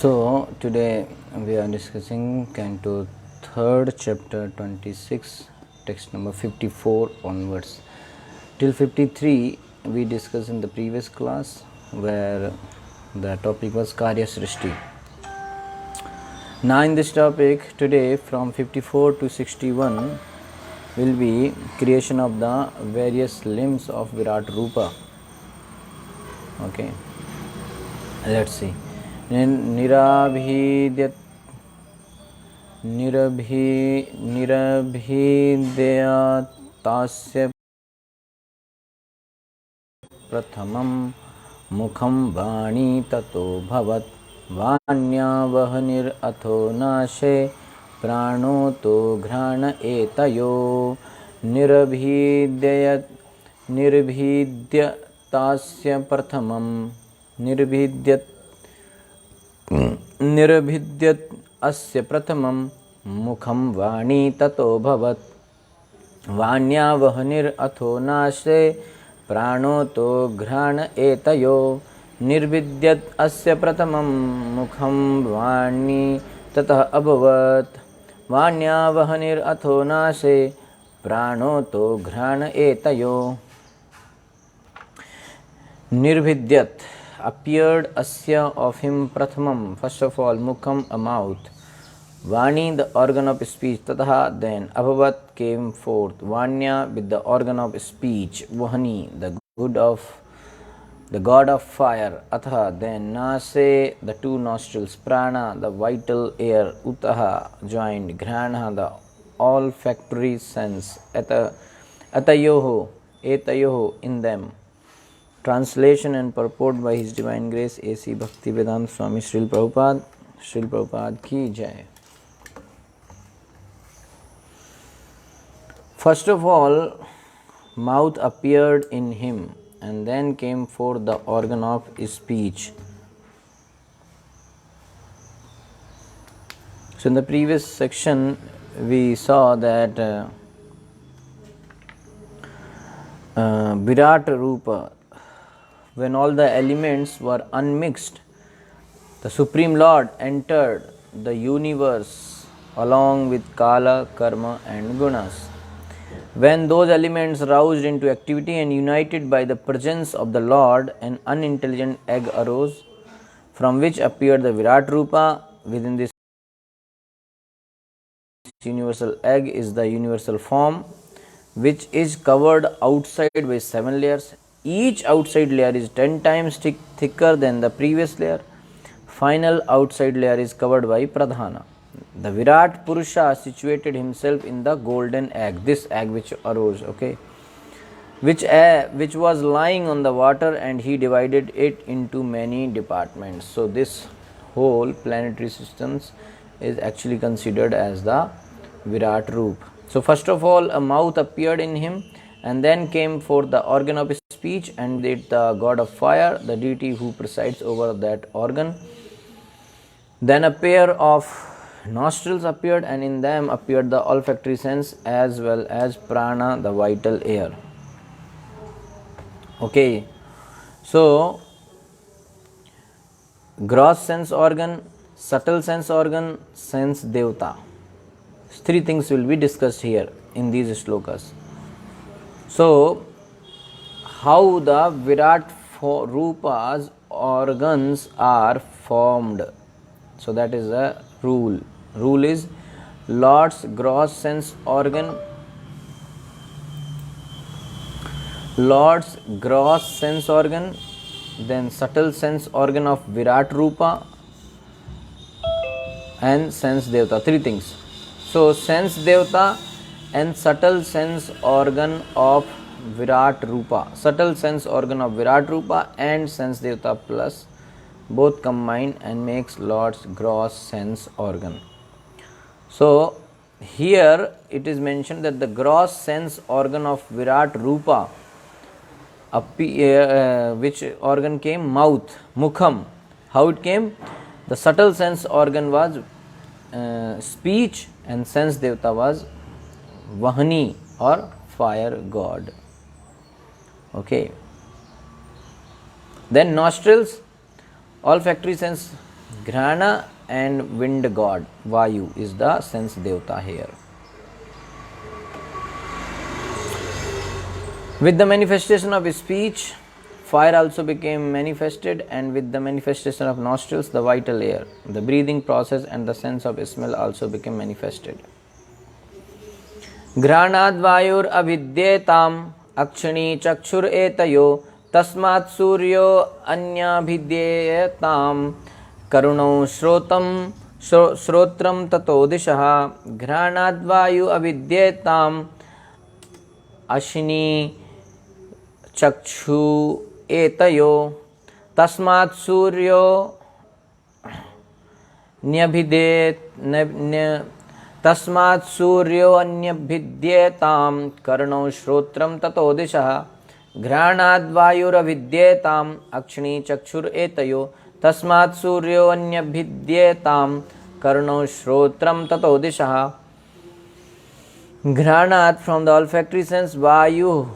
So today we are discussing Canto 3rd chapter 26 text number 54 onwards. Till 53 we discussed in the previous class where the topic was Karya Srishti. Now in this topic today from 54 to 61 will be creation of the various limbs of Virat Rupa. Okay, let's see. निरभिद्यत निरभिद्यतास्य प्रथमं मुखं वाणी ततो भवत् वाण्यावहनिरथो नाशे प्राणो तो घ्राण एतयो निर्भिद्यतास्य प्रथमं निर्भिद्यत अस्य प्रथमं मुखं वाणी ततो भवत् वाण्यावहनिरथो नाशे प्राणो तो घ्राण एतयो निर्भिद्यत अस्य प्रथमं मुखं वाणी ततः अभवत् वाण्यावहनिरथो नाशे प्राणो तो घ्राण एतयो. Nirvidyat appeared asya of him prathamam, first of all, mukham, a mouth, vani, the organ of speech, tataha, then abhavat came forth, vanya with the organ of speech, vahani, the god of fire, atha, then nase, the two nostrils, prana, the vital air, utaha, joined, ghrana, the olfactory sense, atayoho, in them. Translation and purport by His Divine Grace A.C. Bhaktivedanta Swami Srila Prabhupada ki jai. First of all, mouth appeared in him, and then came forth the organ of speech. So in the previous section, we saw that Virat Rupa, when all the elements were unmixed, the Supreme Lord entered the universe along with Kala, Karma and Gunas. When those elements roused into activity and united by the presence of the Lord, an unintelligent egg arose, from which appeared the Virat Rupa. Within this universal egg is the universal form, which is covered outside by 7 layers. Each outside layer is 10 times thicker than the previous layer. Final outside layer is covered by Pradhana. The Virat Purusha situated himself in the golden egg, this egg which arose, okay, which was lying on the water, and he divided it into many departments. So this whole planetary systems is actually considered as the Virat Rupa. So first of all, a mouth appeared in him, and then came forth the organ of speech, and it the god of fire, the deity who presides over that organ. Then a pair of nostrils appeared, and in them appeared the olfactory sense as well as prana, the vital air. Okay, so gross sense organ, subtle sense organ, sense devta. 3 things will be discussed here in these shlokas. So, how the Virat Rupa's organs are formed. So that is a rule. Rule is Lord's gross sense organ, then subtle sense organ of Virat Rupa, and sense devta. 3 things. So sense devta and subtle sense organ of Virat Rupa. Subtle sense organ of Virat Rupa and sense devta plus both combine and makes Lord's gross sense organ. So here it is mentioned that the gross sense organ of Virat Rupa, which organ came? Mouth, mukham. How it came? The subtle sense organ was speech, and sense devta was Vahani or fire god. Okay. Then nostrils, olfactory sense Grana and wind god Vayu is the sense devta here. With the manifestation of speech, fire also became manifested, and with the manifestation of nostrils, the vital air, the breathing process, and the sense of smell also became manifested. घ्राणाद् वायुर अभिद्येताम् अक्षिणी चक्षुर एतयो तस्मात् सूर्यो अन्याभिद्येताम् करुणौ श्रोत्रं ततो दिशः घ्राणाद् वायु अभिद्येताम् अक्षिणी चक्षु एतयो तस्मात् सूर्यो तस्मात् सूर्यो अन्यभिद्येताम् कर्णौ श्रोत्रं ततो दिशः घ्राणाद् वायुरभिद्येताम् अक्षिणी चक्षुर एतयो तस्मात् सूर्यो अन्यभिद्येताम् कर्णौ श्रोत्रं ततो दिशः. Granat, from the olfactory sense, Vayu,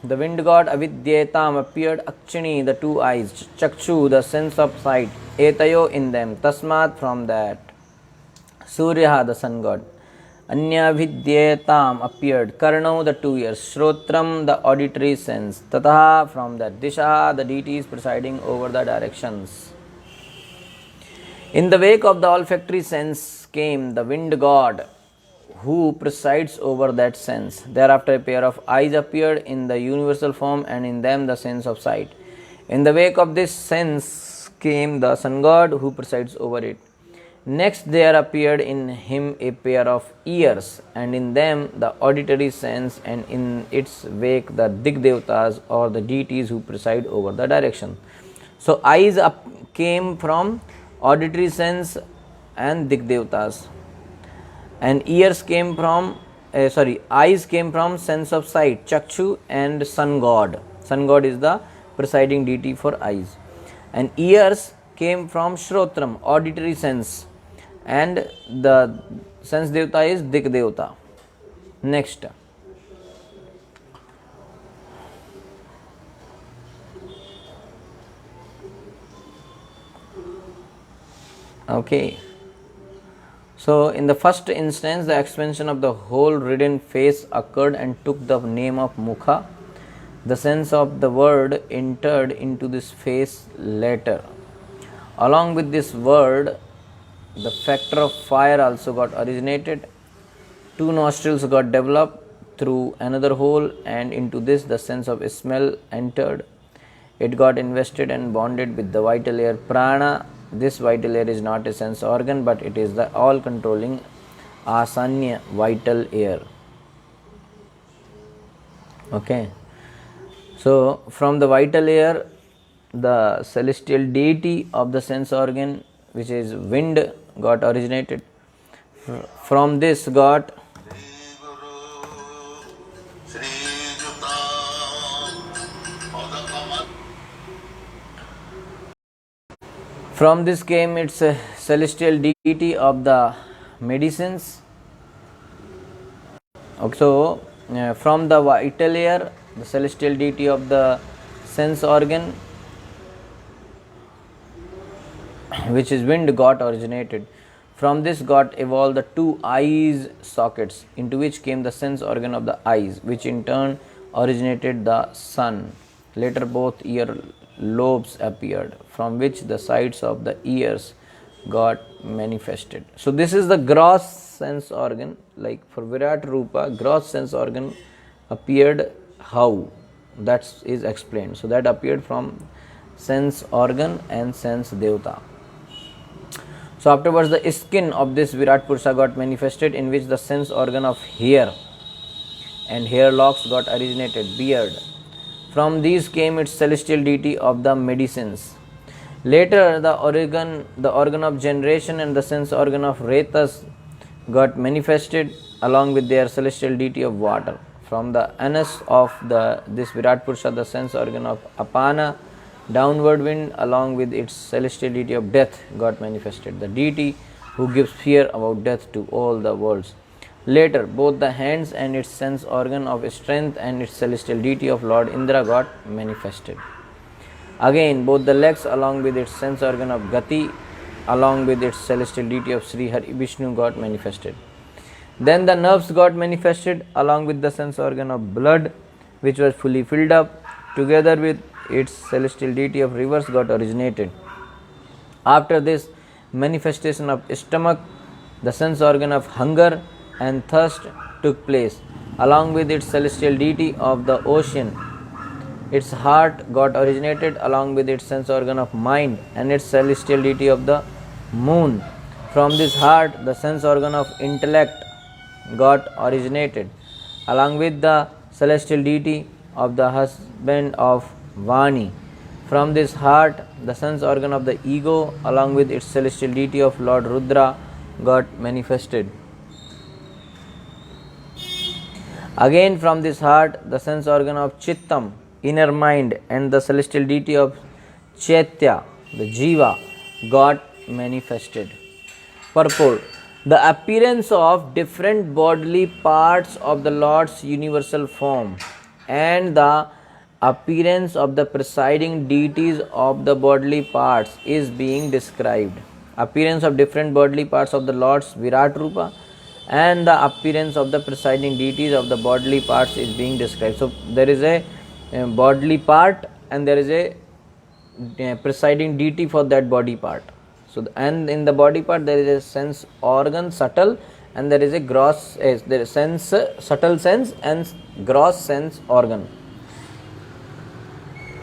the wind god, Avidyetam, appeared Akshini, the two eyes, Chakshu, the sense of sight, Etayo, in them, Tasmat, from that, Surya, the sun god, Anyavidyetam, appeared, Karnau, the 2 ears, Shrotram, the auditory sense, Tataha, from that, Disha, the deities presiding over the directions. In the wake of the olfactory sense came the wind god, who presides over that sense. Thereafter a pair of eyes appeared in the universal form, and in them the sense of sight. In the wake of this sense came the sun god, who presides over it. Next there appeared in him a pair of ears, and in them the auditory sense, and in its wake the Digdevtas, or the deities who preside over the direction. So eyes came from auditory sense and Digdevtas, and ears came from eyes came from sense of sight, Chakshu, and sun god. Sun god is the presiding deity for eyes. And ears came from Shrotram, auditory sense, and the sense devta is Digdevta. Next, okay. So, in the first instance, the expansion of the whole ridden face occurred and took the name of Mukha. The sense of the word entered into this face later. Along with this word, the factor of fire also got originated. 2 nostrils got developed through another hole, and into this the sense of smell entered. It got invested and bonded with the vital air prana. This vital air is not a sense organ, but it is the all-controlling asanya vital air. Okay. So, from the vital air, the celestial deity of the sense organ, which is wind, got originated. From this got From this came its celestial deity of the medicines. So, from the vital air, the celestial deity of the sense organ, which is wind, got originated. From this got evolved the 2 eyes sockets, into which came the sense organ of the eyes, which in turn originated the sun. Later both ear lobes appeared, from which the sides of the ears got manifested. So this is the gross sense organ. Like for Virat Rupa, gross sense organ appeared how? That is explained. So that appeared from sense organ and sense devta. So afterwards the skin of this Virat Purusha got manifested, in which the sense organ of hair and hair locks got originated, beard. From these came its celestial deity of the medicines. Later, the organ of generation and the sense organ of Retas got manifested, along with their celestial deity of water. From the anus of this Virat Purusha, the sense organ of Apana, downward wind, along with its celestial deity of death, got manifested, the deity who gives fear about death to all the worlds. Later, both the hands and its sense organ of strength and its celestial deity of Lord Indra got manifested. Again, both the legs along with its sense organ of Gati along with its celestial deity of Sri Hari Vishnu got manifested. Then the nerves got manifested along with the sense organ of blood, which was fully filled up, together with its celestial deity of rivers got originated. After this manifestation of stomach, the sense organ of hunger and thirst took place, along with its celestial deity of the ocean. Its heart got originated along with its sense organ of mind and its celestial deity of the moon. From this heart, the sense organ of intellect got originated along with the celestial deity of the husband of Vani. From this heart, the sense organ of the ego along with its celestial deity of Lord Rudra got manifested. Again from this heart, the sense organ of Chittam, inner mind, and the celestial deity of Chaitya, the Jiva, got manifested. Purport: the appearance of different bodily parts of the Lord's universal form and the appearance of the presiding deities of the bodily parts is being described. Appearance of different bodily parts of the Lord's Virat Rupa and the appearance of the presiding deities of the bodily parts is being described. So there is a bodily part and there is a presiding deity for that body part. So and in the body part there is a sense organ, subtle, and there is a gross, there is sense, subtle sense and gross sense organ.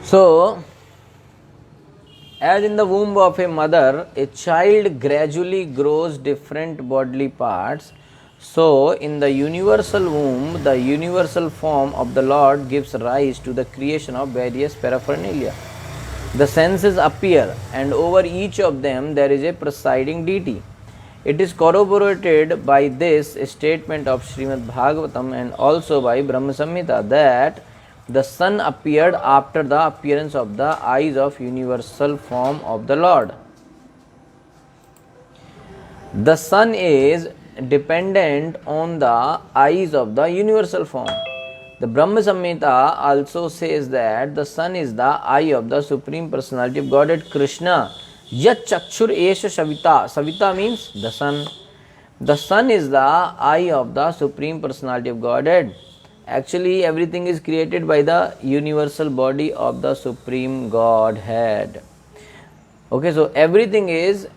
So as in the womb of a mother, a child gradually grows different bodily parts. So in the universal womb, the universal form of the Lord gives rise to the creation of various paraphernalia. The senses appear, and over each of them there is a presiding deity. It is corroborated by this statement of Srimad Bhagavatam and also by Brahma Samhita that the sun appeared after the appearance of the eyes of universal form of the Lord. The sun is dependent on the eyes of the universal form. The Brahma Samhita also says that the sun is the eye of the Supreme Personality of Godhead Krishna. Yat chakshur esha savita. Savita means the sun. The sun is the eye of the Supreme Personality of Godhead. Actually, everything is created by the universal body of the Supreme Godhead. Okay, so everything is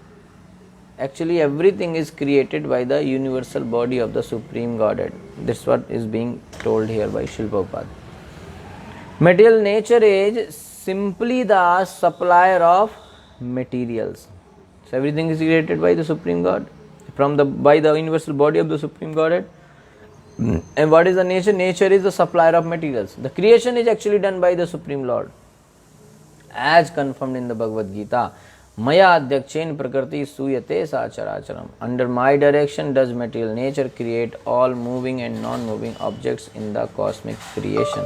created by the universal body of the Supreme Godhead. This is what is being told here by Srila Prabhupada. Material nature is simply the supplier of materials. So everything is created by the Supreme God, by the universal body of the Supreme Godhead. And what is the nature? Nature is the supplier of materials. The creation is actually done by the Supreme Lord, as confirmed in the Bhagavad Gita. Maya adhyakshen prakriti suyate sacharacharam. Under my direction does material nature create all moving and non-moving objects in the cosmic creation.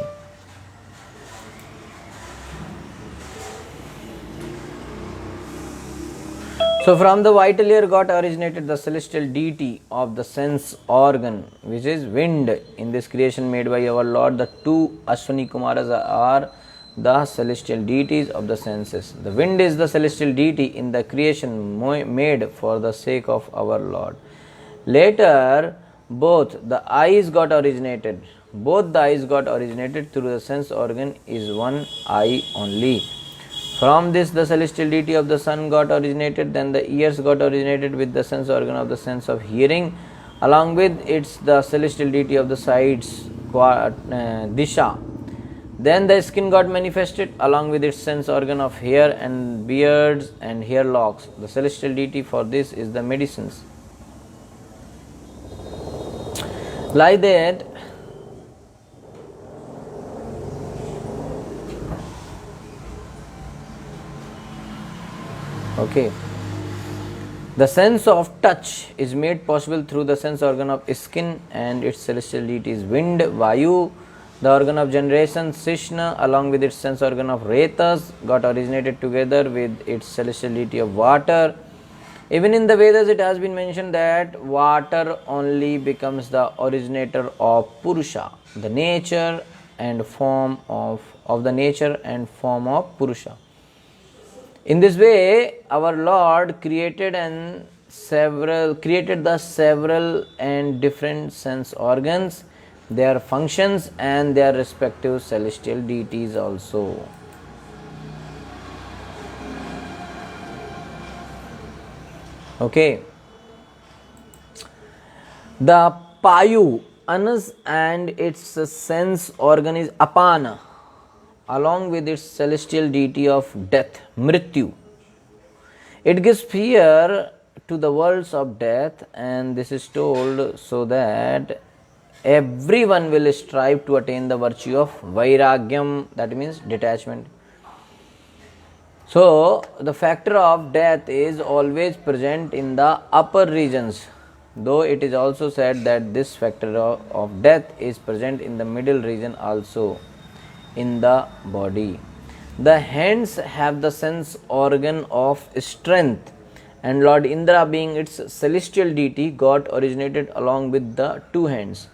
So from the vital air got originated the celestial deity of the sense organ, which is wind. In this creation made by our Lord, the two Ashwani Kumaras are the celestial deities of the senses. The wind is the celestial deity in the creation made for the sake of our Lord. Later, both the eyes got originated. Both the eyes got originated through the sense organ is one eye only. From this, the celestial deity of the sun got originated. Then the ears got originated with the sense organ of the sense of hearing. Along with its the celestial deity of the sides, Disha. Then the skin got manifested along with its sense organ of hair and beards and hair locks. The celestial deity for this is the medicines. Like that, okay. The sense of touch is made possible through the sense organ of skin and its celestial deity is wind, Vayu. The organ of generation, Sishna, along with its sense organ of Retas, got originated together with its celestial deity of water. Even in the Vedas, it has been mentioned that water only becomes the originator of Purusha, the nature and form of the nature and form of Purusha. In this way, our Lord created the several and different sense organs, their functions and their respective celestial deities also. Okay. The Payu, Anas, and its sense organ is Apana, along with its celestial deity of death, Mrityu. It gives fear to the worlds of death, and this is told so that everyone will strive to attain the virtue of Vairagyam, that means detachment. So, the factor of death is always present in the upper regions, though it is also said that this factor of death is present in the middle region also in the body. The hands have the sense organ of strength, and Lord Indra, being its celestial deity, got originated along with the two hands.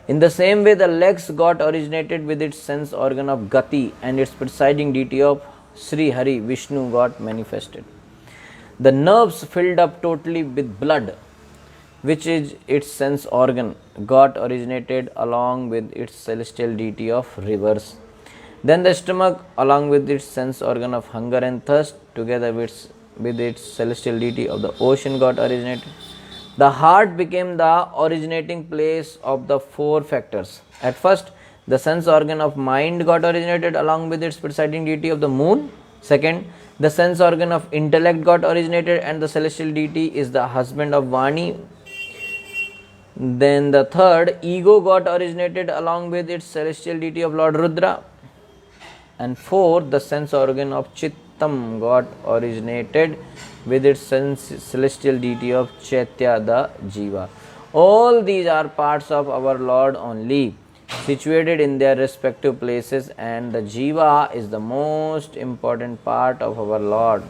In the same way, the legs got originated with its sense organ of Gati, and its presiding deity of Sri Hari Vishnu got manifested. The nerves filled up totally with blood, which is its sense organ, got originated along with its celestial deity of rivers. Then the stomach, along with its sense organ of hunger and thirst, together with its celestial deity of the ocean, got originated. The heart became the originating place of the four factors. At first, the sense organ of mind got originated along with its presiding deity of the moon. Second, the sense organ of intellect got originated, and the celestial deity is the husband of Vani. Then the third, ego got originated along with its celestial deity of Lord Rudra. And fourth, the sense organ of Chittam got originated with its celestial deity of Chaitya, the Jiva. All these are parts of our Lord only, situated in their respective places, and the Jiva is the most important part of our Lord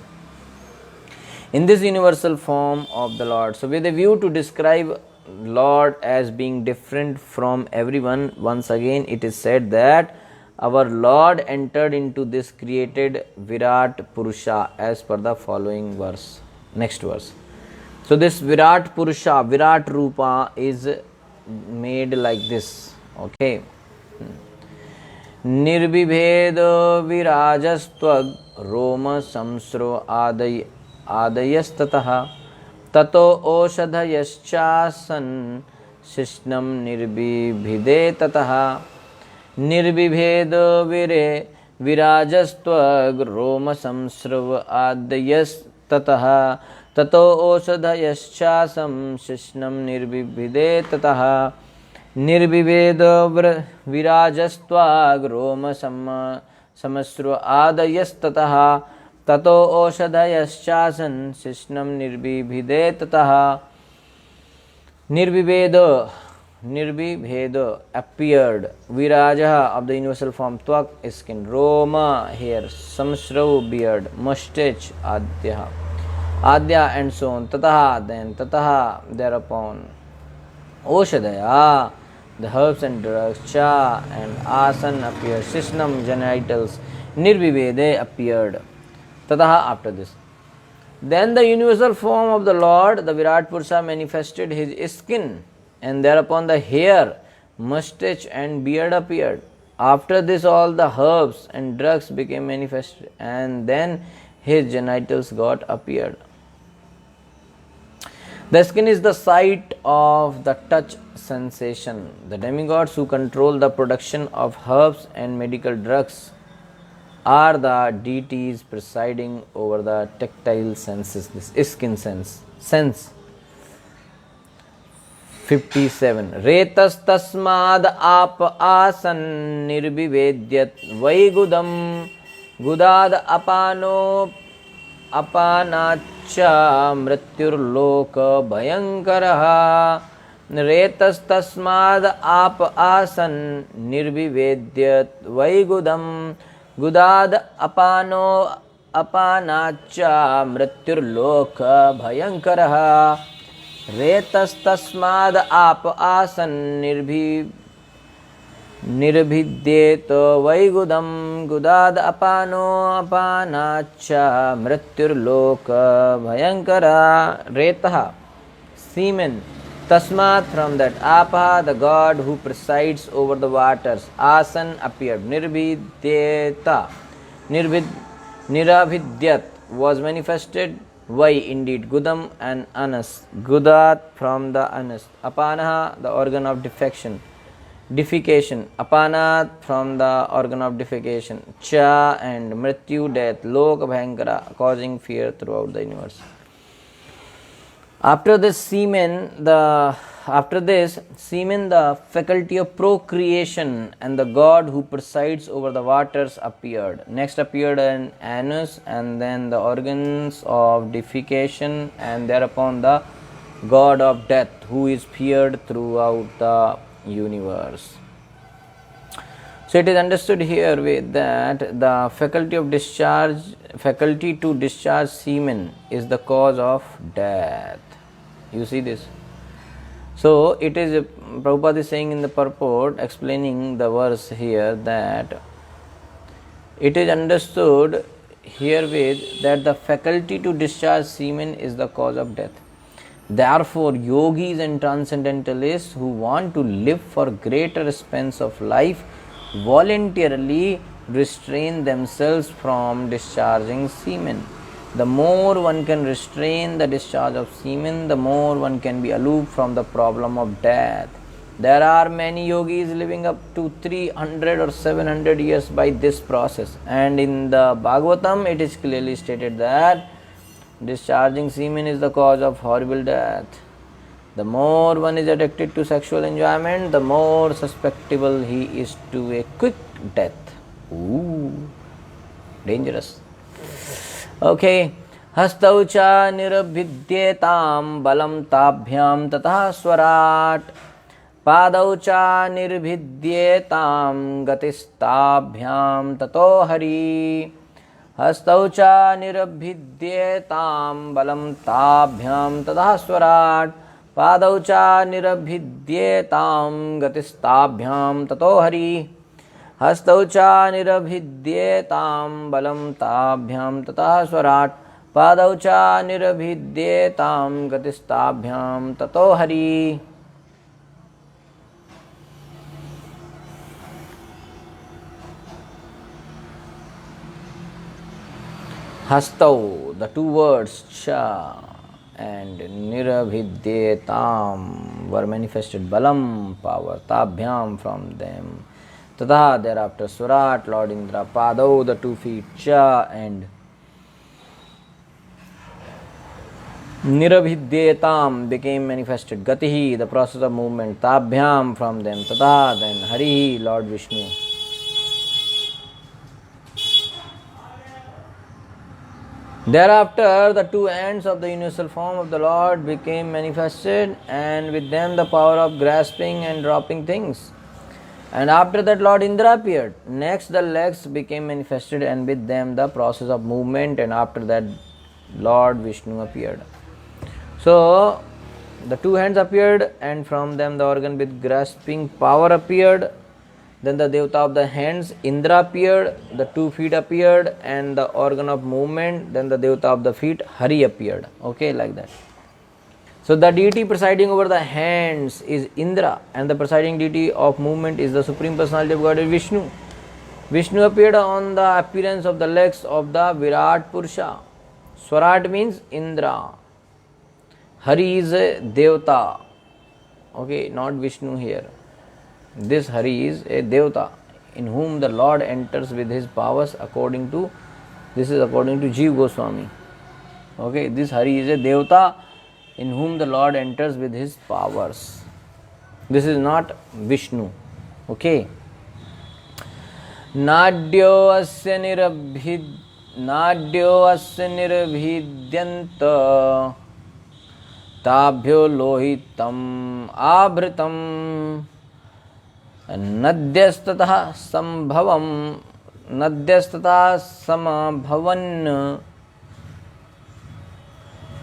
in this universal form of the Lord. So, with a view to describe Lord as being different from everyone, once again it is said that our Lord entered into this created Virat Purusha as per the following verse. Next verse. So this Virat Purusha, Virat Rupa is made like this. Okay. Nirbibhed virajastvag Roma samsro adayastataha tato oshadhayaschasan shishnam nirbibhide tataha निर्विभेद विरे विराजस्त्वग रोम संस्रव आद्यस्ततः ततो औषधयश्चासं शिष्णं निर्विभेदे ततः निर्विभेद विराजस्त्वग रोम समस्रव आदयस्ततः ततो औषधयश्चासं शिष्णं निर्विभेदे ततः Nirbibheda appeared. Viraja of the universal form, Tvak is skin, Roma hair, Samsrav beard, mustache, Adya and so on. Tataha then, Tataha thereupon. Oshadaya, the herbs and drugs, Cha and Asan appeared. Shishnam genitals, Nirbibhede appeared. Tataha after this. Then the universal form of the Lord, the Virat Purusha, manifested his skin. And thereupon the hair, mustache and beard appeared. After this all the herbs and drugs became manifested, and then his genitals got appeared. The skin is the site of the touch sensation. The demigods who control the production of herbs and medical drugs are the deities presiding over the tactile senses, this skin sense. 57. Retas tasmad आप आसन निर्विवेद्यत वैगुदम गुदाद अपानो अपानाच्चा मृत्युर्लोक भयंकरः रेतस तस्माद आप आसन निर्विवेद्यत वैगुदम गुदाद अपानो अपानाच्चा मृत्युर्लोक भयंकरः रेतस्तस्माद आप आसन निर्भिद्येत वैगुदं गुदाद अपानो अपानाच्च मृत्युर्लोक भयंकरा retah semen. Tasmat, from that Apa, the god who presides over the waters, Asan appeared. Nirbhidyeta, Niravidhyat was manifested. Vai, indeed, Gudam and Anas. Gudat, from the Anas. Apanaha, the organ of defecation. Apanat, from the organ of defecation. Cha, and Mrityu, death. Lok, Bhayankara, causing fear throughout the universe. After this semen, the faculty of procreation and the god who presides over the waters appeared. Next appeared an anus, and then the organs of defecation, and thereupon the god of death who is feared throughout the universe. So it is understood here with that the faculty to discharge semen is the cause of death. You see this? So it is, Prabhupada is saying in the purport, explaining the verse here, that it is understood herewith that the faculty to discharge semen is the cause of death. Therefore, yogis and transcendentalists who want to live for greater spans of life voluntarily restrain themselves from discharging semen. The more one can restrain the discharge of semen, the more one can be aloof from the problem of death. There are many yogis living up to 300 or 700 years by this process, and in the Bhagavatam it is clearly stated that discharging semen is the cause of horrible death. The more one is addicted to sexual enjoyment, the more susceptible he is to a quick death. Ooh, dangerous. Okay. Hastau cha nirabhidyetam balam tabhyam tatah swarat. Padau cha nirbhidyetam gatistabhyam tato hari. Hastau cha nirabhidyetam balam tabhyam tatah swarat. Padau cha nirabhidyetam gatistabhyam tato hari. Hastau cha nirabhidyetam balam tabhyam tatah swarat. Padau cha nirabhidyetam gatistabhyam tato hari. Hastau, the two words cha and nirabhidyetam were manifested. Balam, power. Tabhyam, from them. Tata, thereafter. Swarat, Lord Indra. Padau, the 2 feet. Cha, and nirabhidyetam became manifested. Gatihi, the process of movement. Tabhyam, from them. Tata, then. Harihi, Lord Vishnu. Thereafter, the 2 ends of the universal form of the Lord became manifested, and with them the power of grasping and dropping things. And after that, Lord Indra appeared. Next, the legs became manifested, and with them the process of movement, and after that, Lord Vishnu appeared. So, the 2 hands appeared, and from them the organ with grasping power appeared. Then the Devata of the hands, Indra, appeared. The 2 feet appeared, and the organ of movement. Then the Devata of the feet, Hari, appeared. Okay, like that. So the deity presiding over the hands is Indra, and the presiding deity of movement is the Supreme Personality of Godhead, Vishnu. Vishnu appeared on the appearance of the legs of the Virat Purusha. Swarat means Indra. Hari is a Devata. Okay, not Vishnu here. This Hari is a Devata in whom the Lord enters with his powers according to Jiva Goswami. Okay, this Hari is a Devata in whom the Lord enters with his powers. This is not Vishnu. Okay. Nadyo asya nirabhidyanta tabhyo lohitam abhritam nadyastata samabhavan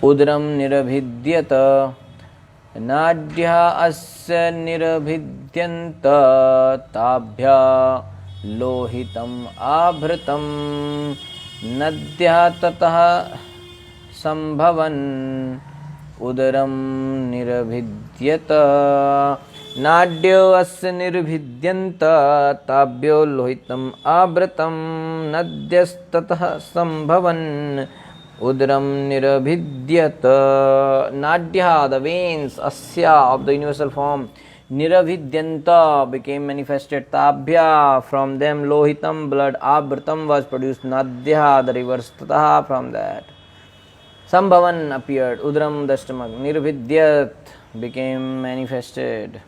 udram nirabhidyata नाड्या अस्य निर्भिद्यन्त ताभ्या लोहितम् आभृतं नद्यः ततः संभवन् उदरं निर्भिद्यत नाड्यो अस्य निर्भिद्यन्त ताभ्यो लोहितम् आभृतं नद्यस्ततः संभवन् udram nirabhidyat. Nadya, the veins, asya of the universal form, nirabhidyanta became manifested. Tabhya, from them lohitam, blood, abhritam was produced. Nadya, the rivers, tataha, from that Sambhavan appeared. Udram, the stomach, nirabhidyat became manifested.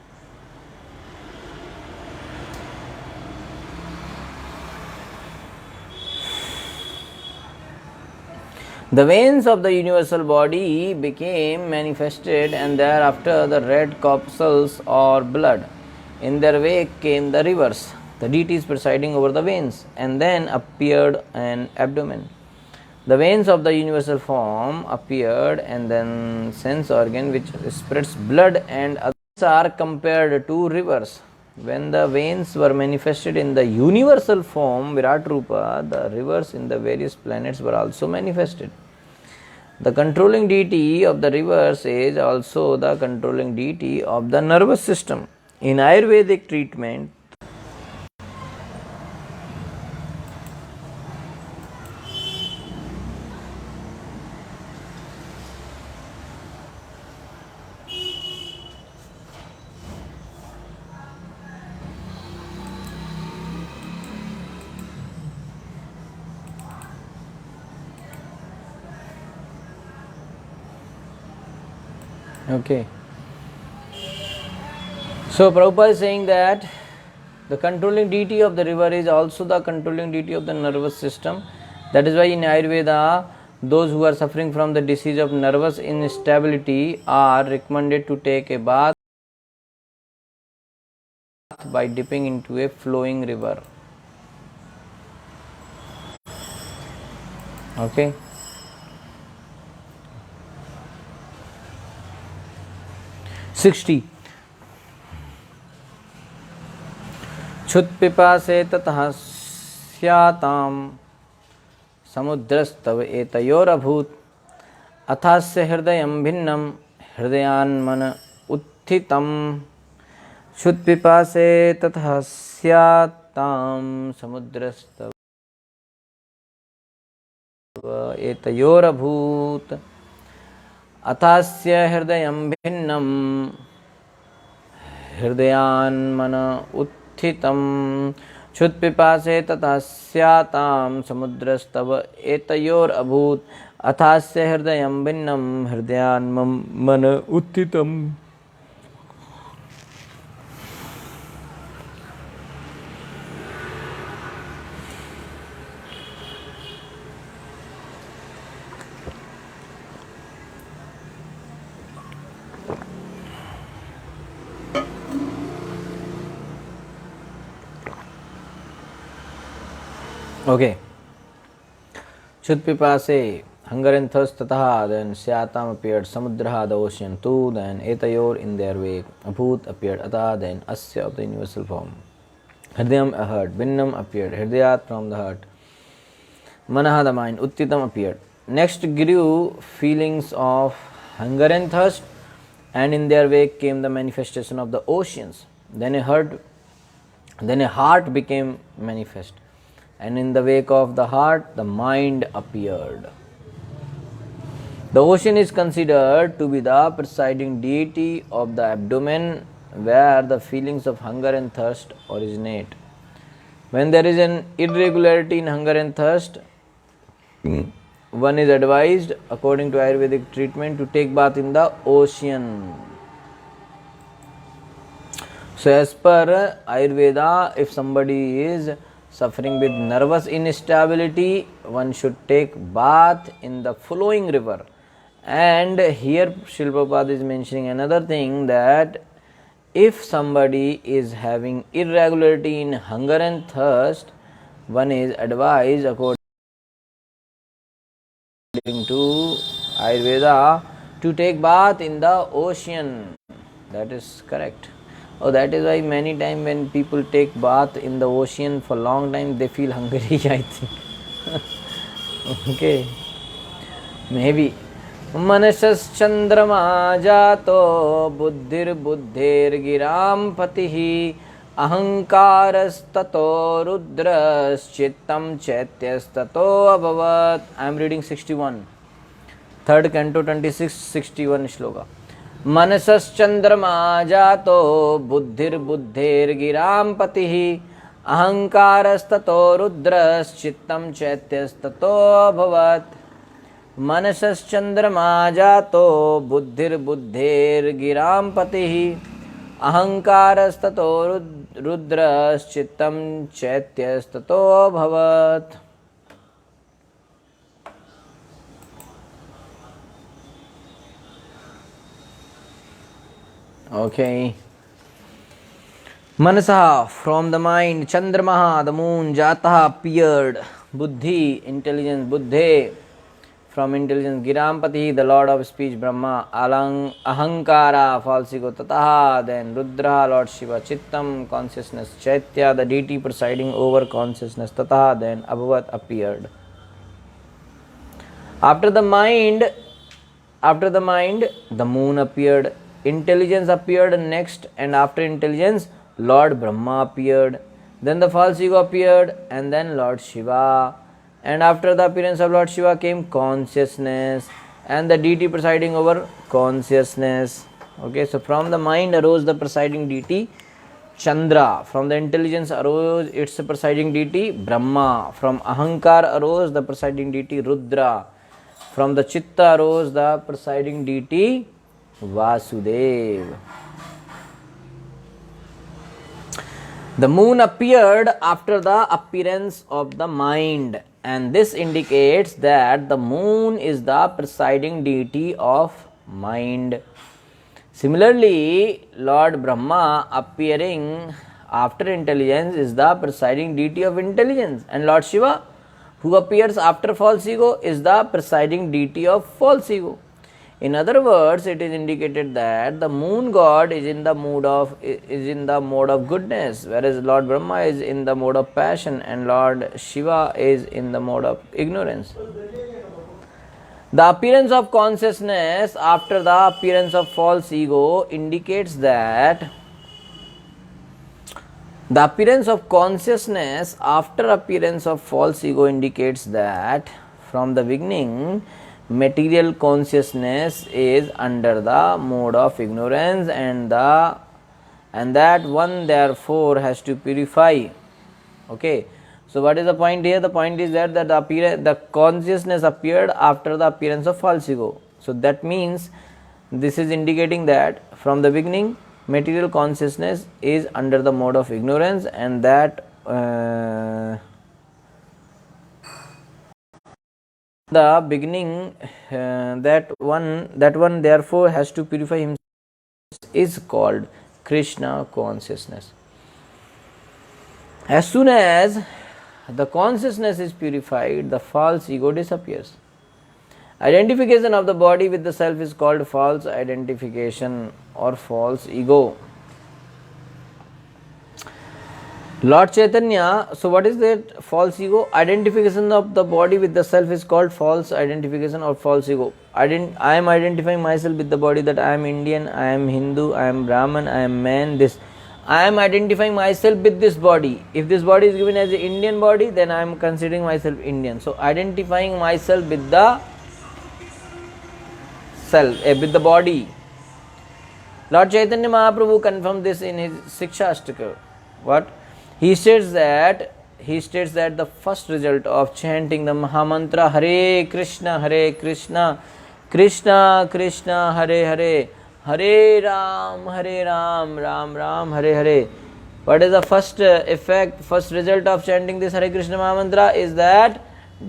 The veins of the universal body became manifested, and thereafter the red corpuscles or blood. In their wake came the rivers, the deities presiding over the veins, and then appeared an abdomen. The veins of the universal form appeared, and then sense organ which spreads blood and others are compared to rivers. When the veins were manifested in the universal form, Virat Rupa, the rivers in the various planets were also manifested. The controlling deity of the rivers is also the controlling deity of the nervous system. In Ayurvedic treatment, okay. So Prabhupada is saying that the controlling deity of the river is also the controlling deity of the nervous system. That is why in Ayurveda, those who are suffering from the disease of nervous instability are recommended to take a bath by dipping into a flowing river. Okay. Sixty. क्षुत्पिपासे ततः स्यातां समुद्रस्तव एतयोरभूत् अथास्य हृदयं भिन्नं हृदयान्मन उत्थितं क्षुत्पिपासे ततः स्यातां समुद्रस्तव एतयोरभूत् अथास्य हृदयं भिन्नं हृदयान्मन उत्थितं क्षुत्पिपासे ततः स्यातां समुद्रस्तव एतयोरभूत् अथास्य हृदयं भिन्नं हृदयान्मन उत्थितम्. Okay. Chutpipase, hunger and thirst tataha, then Syatam appeared, Samudraha, the ocean, too, then Etayor in their wake, Abhut appeared, Ata, then Asya of the universal form. Hridayam, a heart, Vinnam appeared, Hridayat from the heart, Manaha, the mind, Uttitam appeared. Next grew feelings of hunger and thirst, and in their wake came the manifestation of the oceans. Then a heart became manifest. And in the wake of the heart, the mind appeared. The ocean is considered to be the presiding deity of the abdomen, where the feelings of hunger and thirst originate. When there is an irregularity in hunger and thirst, one is advised, according to Ayurvedic treatment, to take bath in the ocean. So as per Ayurveda, if somebody is suffering with nervous instability, one should take bath in the flowing river. And here Srila Prabhupada is mentioning another thing, that if somebody is having irregularity in hunger and thirst, one is advised according to Ayurveda To take bath in the ocean. That is correct. Oh, that is why many times when people take bath in the ocean for long time, they feel hungry, I think. Okay. Maybe. मनसश्चन्द्रमा जातो बुद्धिर्बुद्धेर्गिरां पतिः अहंकारस्ततो रुद्रश्चित्तं चैत्यस्ततो अभवत्. I am reading 61, third canto 26-61 shloka. मनसश्चन्द्रमा जातो बुद्धिर्बुद्धेर्गिरां पतिः अहंकारस्ततो रुद्रश्चित्तं चैत्यस्ततो अभवत्. मनसश्चन्द्रमा जातो बुद्धिर्बुद्धेर्गिरां पतिः अहंकारस्ततो रुद्रश्चित्तं चैत्यस्ततो अभवत्. Okay. Manasa, from the mind. Chandramaha, the moon. Jataha, appeared. Buddhi, intelligence. Buddhe, from intelligence. Girampati, the lord of speech. Brahma. Ahankara, false ego. Tataha, then Rudra, Lord Shiva. Chittam, consciousness. Chaitya, the deity presiding over consciousness. Tataha, then Abhavat, appeared. After the mind, the moon appeared. Intelligence appeared next, and after intelligence, Lord Brahma appeared. Then the false ego appeared, and then Lord Shiva. And after the appearance of Lord Shiva came consciousness, and the deity presiding over consciousness. Okay, so from the mind arose the presiding deity Chandra. From the intelligence arose its presiding deity Brahma. From Ahankar arose the presiding deity Rudra. From the Chitta arose the presiding deity Vasudev. The moon appeared after the appearance of the mind, and this indicates that the moon is the presiding deity of mind. Similarly, Lord Brahma appearing after intelligence is the presiding deity of intelligence, and Lord Shiva, who appears after false ego, is the presiding deity of false ego. In other words, it is indicated that the moon god is in the mode of goodness, whereas Lord Brahma is in the mode of passion and Lord Shiva is in the mode of ignorance. The appearance of consciousness after the appearance of false ego indicates that from the beginning material consciousness is under the mode of ignorance, and that one therefore has to purify. Okay, so what is the point here? The point is that the consciousness appeared after the appearance of false ego. So that means this is indicating that from the beginning material consciousness is under the mode of ignorance, and that the beginning that one therefore has to purify himself is called Krishna consciousness. As soon as the consciousness is purified, the false ego disappears. Identification of the body with the self is called false identification or false ego. Lord Chaitanya, so what is that false ego? Identification of the body with the self is called false identification or false ego. I am identifying myself with the body that I am Indian, I am Hindu, I am Brahman, I am man, this. I am identifying myself with this body. If this body is given as an Indian body, then I am considering myself Indian. So identifying myself with the self, with the body. Lord Chaitanya Mahaprabhu confirmed this in his Siksha Ashtaka. What? He states that the first result of chanting the Mahamantra Hare Krishna, Krishna Krishna, Hare Hare, Hare Ram, Ram Ram, Hare Hare. What is the first effect, first result of chanting this Hare Krishna Mahamantra is that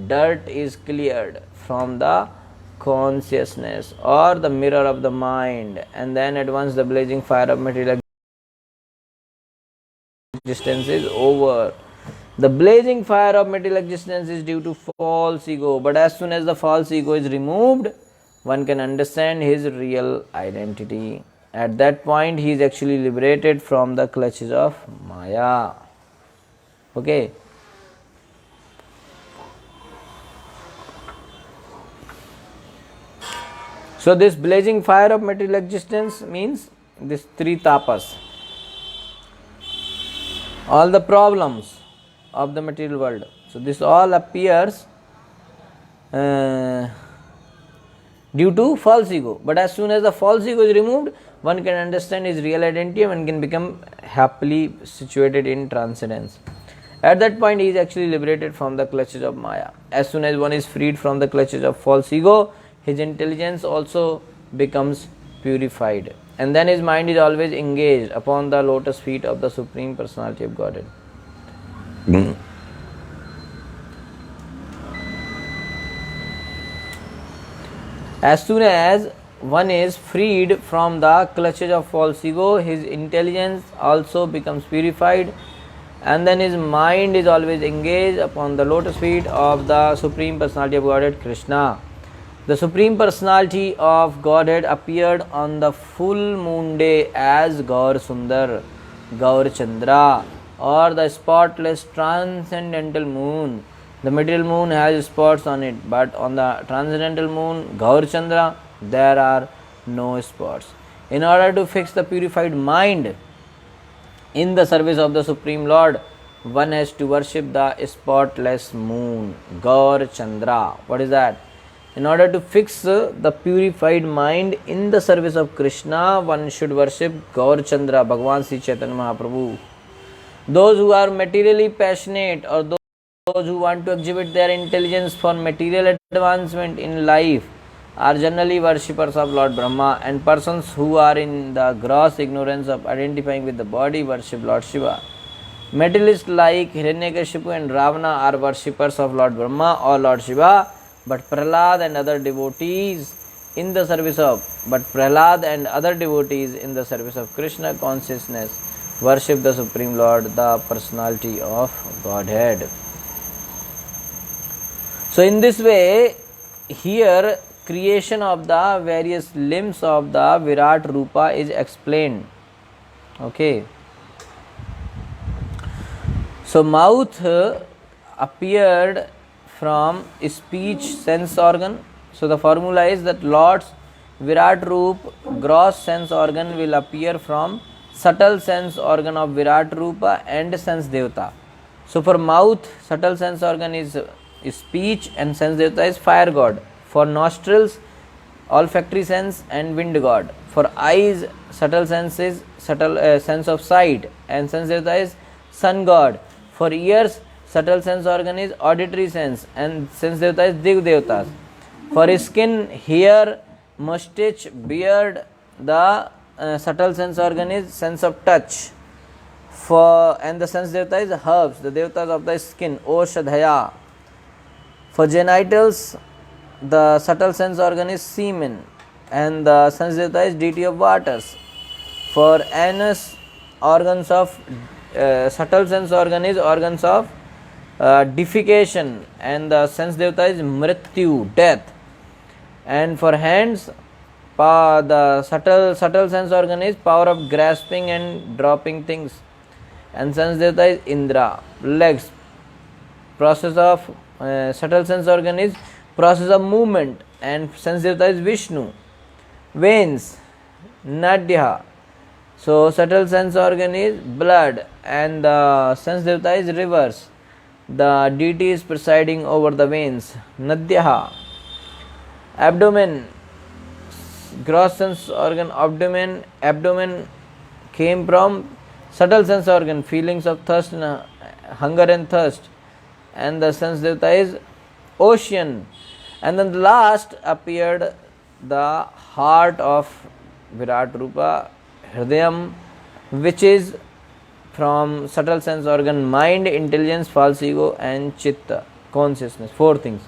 dirt is cleared from the consciousness or the mirror of the mind, and then at once the blazing fire of material existence is over. The blazing fire of material existence is due to false ego, but as soon as the false ego is removed, one can understand his real identity. At that point, he is actually liberated from the clutches of Maya. Okay. So this blazing fire of material existence means this three tapas. All the problems of the material world. So this all appears due to false ego. But as soon as the false ego is removed, one can understand his real identity and one can become happily situated in transcendence. At that point, he is actually liberated from the clutches of Maya. As soon as one is freed from the clutches of false ego, his intelligence also becomes purified. And then his mind is always engaged upon the lotus feet of the Supreme Personality of Godhead. As soon as one is freed from the clutches of false ego, his intelligence also becomes purified, and then his mind is always engaged upon the lotus feet of the Supreme Personality of Godhead, Krishna. The Supreme Personality of Godhead appeared on the full moon day as Gaur Sundar, Gaur Chandra, or the spotless transcendental moon. The material moon has spots on it, but on the transcendental moon, Gaur Chandra, there are no spots. In order to fix the purified mind in the service of the Supreme Lord, one has to worship the spotless moon, Gaur Chandra. What is that? In order to fix the purified mind in the service of Krishna, one should worship Gaur Chandra, Bhagavan Sri Chaitanya Mahaprabhu. Those who are materially passionate or those who want to exhibit their intelligence for material advancement in life are generally worshippers of Lord Brahma, and persons who are in the gross ignorance of identifying with the body worship Lord Shiva. Materialists like Hiranyakashipu and Ravana are worshippers of Lord Brahma or Lord Shiva, but Prahlad and other devotees in the service of Krishna consciousness worship the Supreme Lord, the Personality of Godhead. So in this way, here creation of the various limbs of the Virat Rupa is explained. Okay. So mouth appeared from speech sense organ. So the formula is that Lord's Virat Roop gross sense organ will appear from subtle sense organ of Virat Rupa and sense Devata. So for mouth, subtle sense organ is speech and sense Devata is fire god. For nostrils, olfactory sense and wind god. For eyes, subtle sense is sense of sight and sense Devata is sun god. For ears, subtle sense organ is auditory sense and sense Devata is Dig Devatas. For skin, hair, mustache, beard, the subtle sense organ is sense of touch. And the sense Devata is herbs, the Devatas of the skin, Oshadhaya. For genitals, the subtle sense organ is semen and the sense Devata is deity of waters. For anus, organs of subtle sense organ is organs of defecation and the sense Devata is Mrityu, death. And for hands, the subtle sense organ is power of grasping and dropping things, and sense Devata is Indra. Legs, process of subtle sense organ is process of movement and sense Devata is Vishnu. Veins, Nadya. So subtle sense organ is blood and the sense Devata is rivers. The deity is presiding over the veins, Nadyaha. Abdomen, gross sense organ, abdomen came from subtle sense organ, feelings of thirst, hunger and thirst, and the sense Devata is ocean. And then the last appeared the heart of Virat Rupa, Hridayam, which is from subtle sense organ, mind, intelligence, false ego and chitta, consciousness, four things.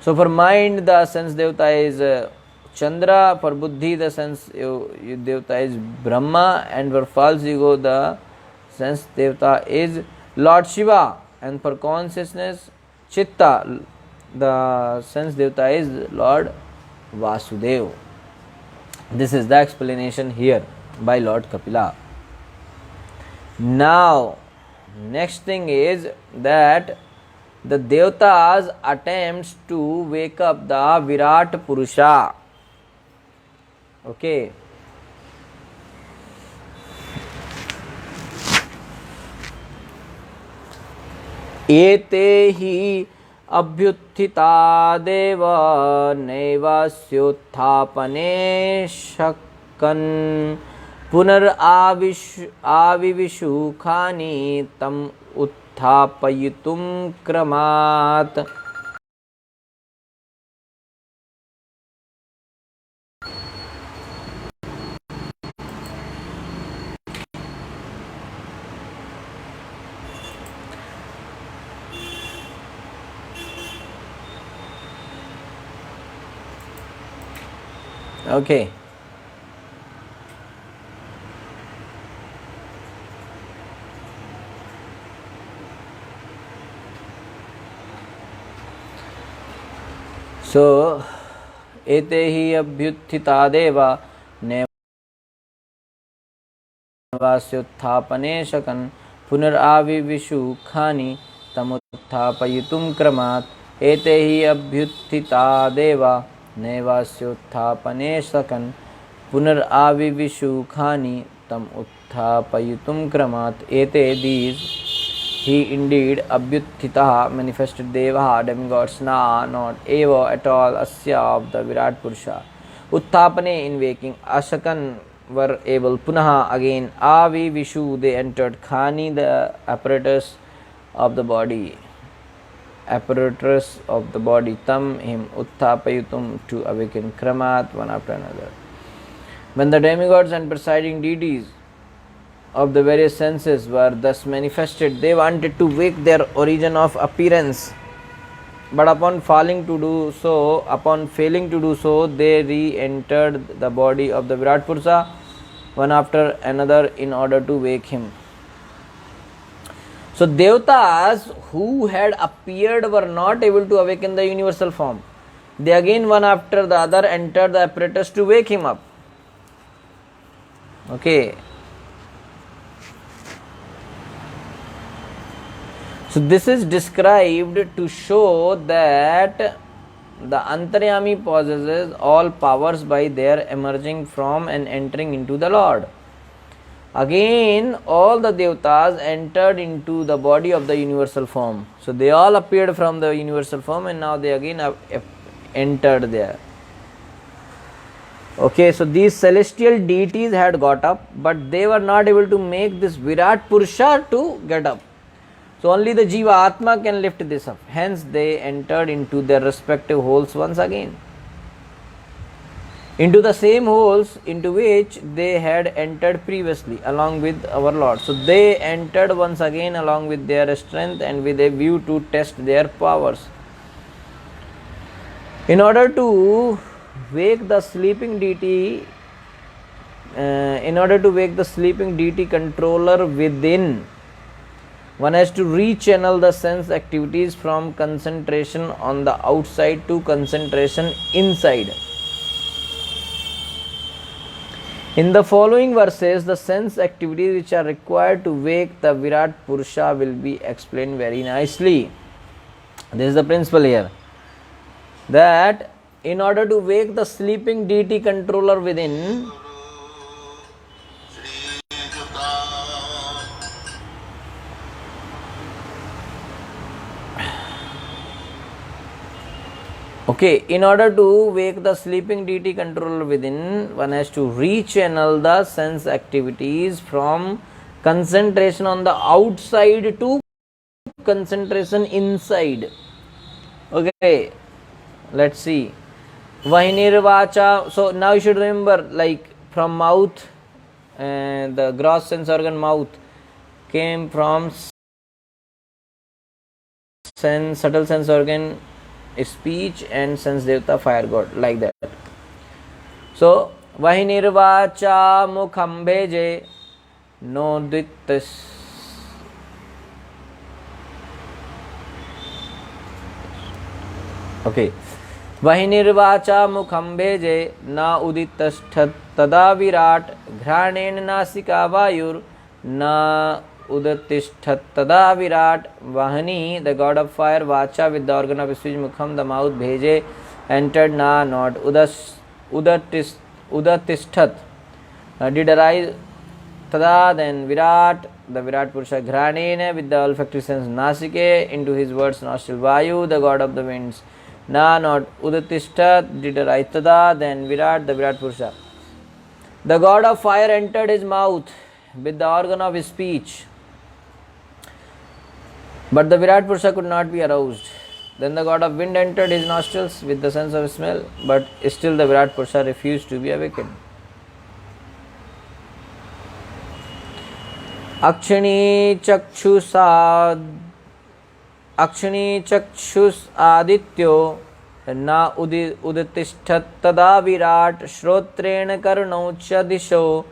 So for mind, the sense Devata is Chandra, for buddhi the sense Devata is Brahma, and for false ego the sense Devata is Lord Shiva, and for consciousness Chitta the sense Devata is Lord Vasudev. This is the explanation here by Lord Kapila. Now, next thing is that the Devatas attempts to wake up the Virat Purusha. Okay. एते ही अभ्युत्थिता देव नैवास्योत्थापने शक्कन् पुनराविविशुखानि तम उत्थापयितुं क्रमात्. Okay. So, एते ही अभ्युत्थिता देवा नैवास्योत्थापने शकन् पुनराविविशुखानि तमुत्थापयितुं क्रमात्. एते ही अभ्युत्थिता देवा नैवास्योत्थापने शकन् पुनराविविशुखानि तम उत्थापयितुं क्रमात्. एते, these, he indeed, abhyuthitah, manifested devah, demigods, not eva, at all, asya, of the Virat Purusha, utthapane, in waking, ashakan, were able, punaha, again, avivishu, they entered, khani, the apparatus of the body, tam, him, utthapayutum, to awaken, kramat, one after another. When the demigods and presiding deities of the various senses were thus manifested, they wanted to wake their origin of appearance, but upon failing to do so, they re-entered the body of the Virat Purusha one after another in order to wake him. So Devatas who had appeared were not able to awaken the universal form. They again one after the other entered the apparatus to wake him up. Okay. So this is described to show that the Antaryami possesses all powers by their emerging from and entering into the Lord. Again, all the Devatas entered into the body of the universal form. So they all appeared from the universal form and now they again have entered there. Okay, so these celestial deities had got up, but they were not able to make this Virat Purusha to get up. So only the Jiva Atma can lift this up. Hence they entered into their respective holes once again. Into the same holes into which they had entered previously along with our Lord. So they entered once again along with their strength and with a view to test their powers. In order to wake the sleeping deity, controller within, one has to rechannel the sense activities from concentration on the outside to concentration inside. In the following verses, the sense activities which are required to wake the Virat Purusha will be explained very nicely. This is the principle here. That in order to wake the sleeping deity controller within, in order to wake the sleeping deity controller within, one has to rechannel the sense activities from concentration on the outside to concentration inside. Okay, let's see. Vahinirvacha. So now you should remember, like from mouth, the gross sense organ mouth came from subtle sense organ speech and sense devata fire god, like that. So Vahinirvacha mukham bheje no dittas. Okay, वही निर्वाचा मुखम भेजे न उदितष्ठत् तदा विराट घ्राणेन नासिका वायुर न उदतिष्ठत् तदा विराट वहनी द गॉड ऑफ फायर वाचा with the organ of speech मुखम द माउथ भेजे entered na not udatiष्ठत् did arise tada then virat the virat purusha घ्राणेन with the olfactory sense nasike into his words nostril vayu the god of the winds na not udatiष्ठत् did arise tada then virat the virat purusha the god of fire entered his mouth with the organ of his speech but the virat purusha could not be aroused. Then the god of wind entered his nostrils with the sense of smell, but still the Virat Purusha refused to be awakened. Akshani chakshus adityo na uditishtat tada virat shrotrena karnau cha disho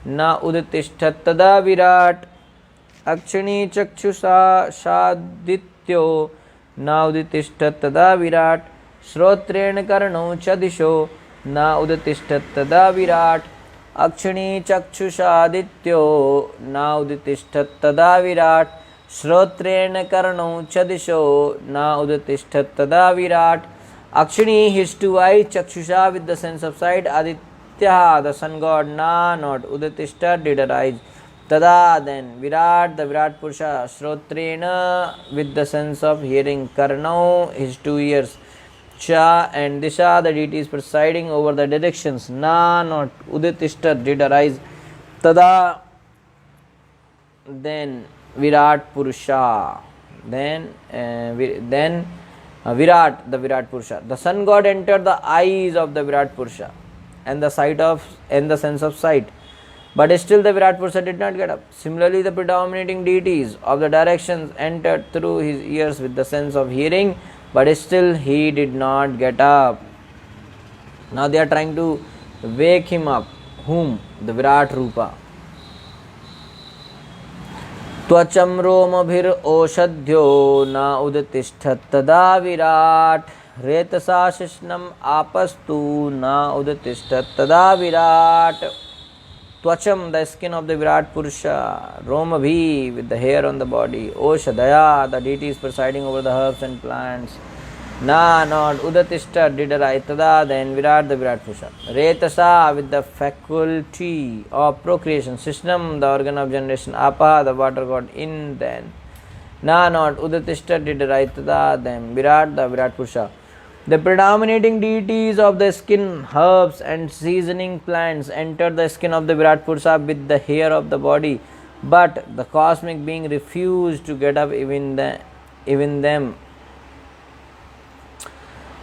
na uditishtat tada virat Akshani chakshus adityo ना उदितिष्ठत् तदा विराट श्रोत्रेण कर्णौ च दिशो ना उदितिष्ठत् तदा विराट अक्षिणी चक्षुषादित्यो ना उदितिष्ठत् तदा विराट श्रोत्रेण कर्णौ च दिशो ना उदितिष्ठत् तदा विराट अक्षिणी his two eyes चक्षुषा with the sense of sight aditya the sun god na not uditishthat did arise tada then virat the virat purusha shrotrena with the sense of hearing karnau his two ears cha and disha the deities presiding over the directions na not uditishtat did arise tada then virat purusha then virat the virat purusha the sun god entered the eyes of the virat purusha and the sense of sight. But still the Virat Purusha did not get up. Similarly, the predominating deities of the directions entered through his ears with the sense of hearing, but still he did not get up. Now they are trying to wake him up. Whom? The Virat Rupa. Tvacham romabhir oshadhyo na uditishtat tada virat retasa shishnam apastu na uditishtat tada virat. Tvacham, the skin of the Virat Purusha, Romabhi, with the hair on the body, Oshadaya, the deities presiding over the herbs and plants, Na, not Udatishta, did arise, Tada, then Virat, the Virat Purusha, Retasa, with the faculty of procreation, Sishnam, the organ of generation, Apa, the water god, in, then, Na, not Udatishta, did arise, Tada, then Virat, the Virat Purusha. The predominating deities of the skin, herbs and seasoning plants entered the skin of the Virat Purusha with the hair of the body, but the cosmic being refused to get up even them.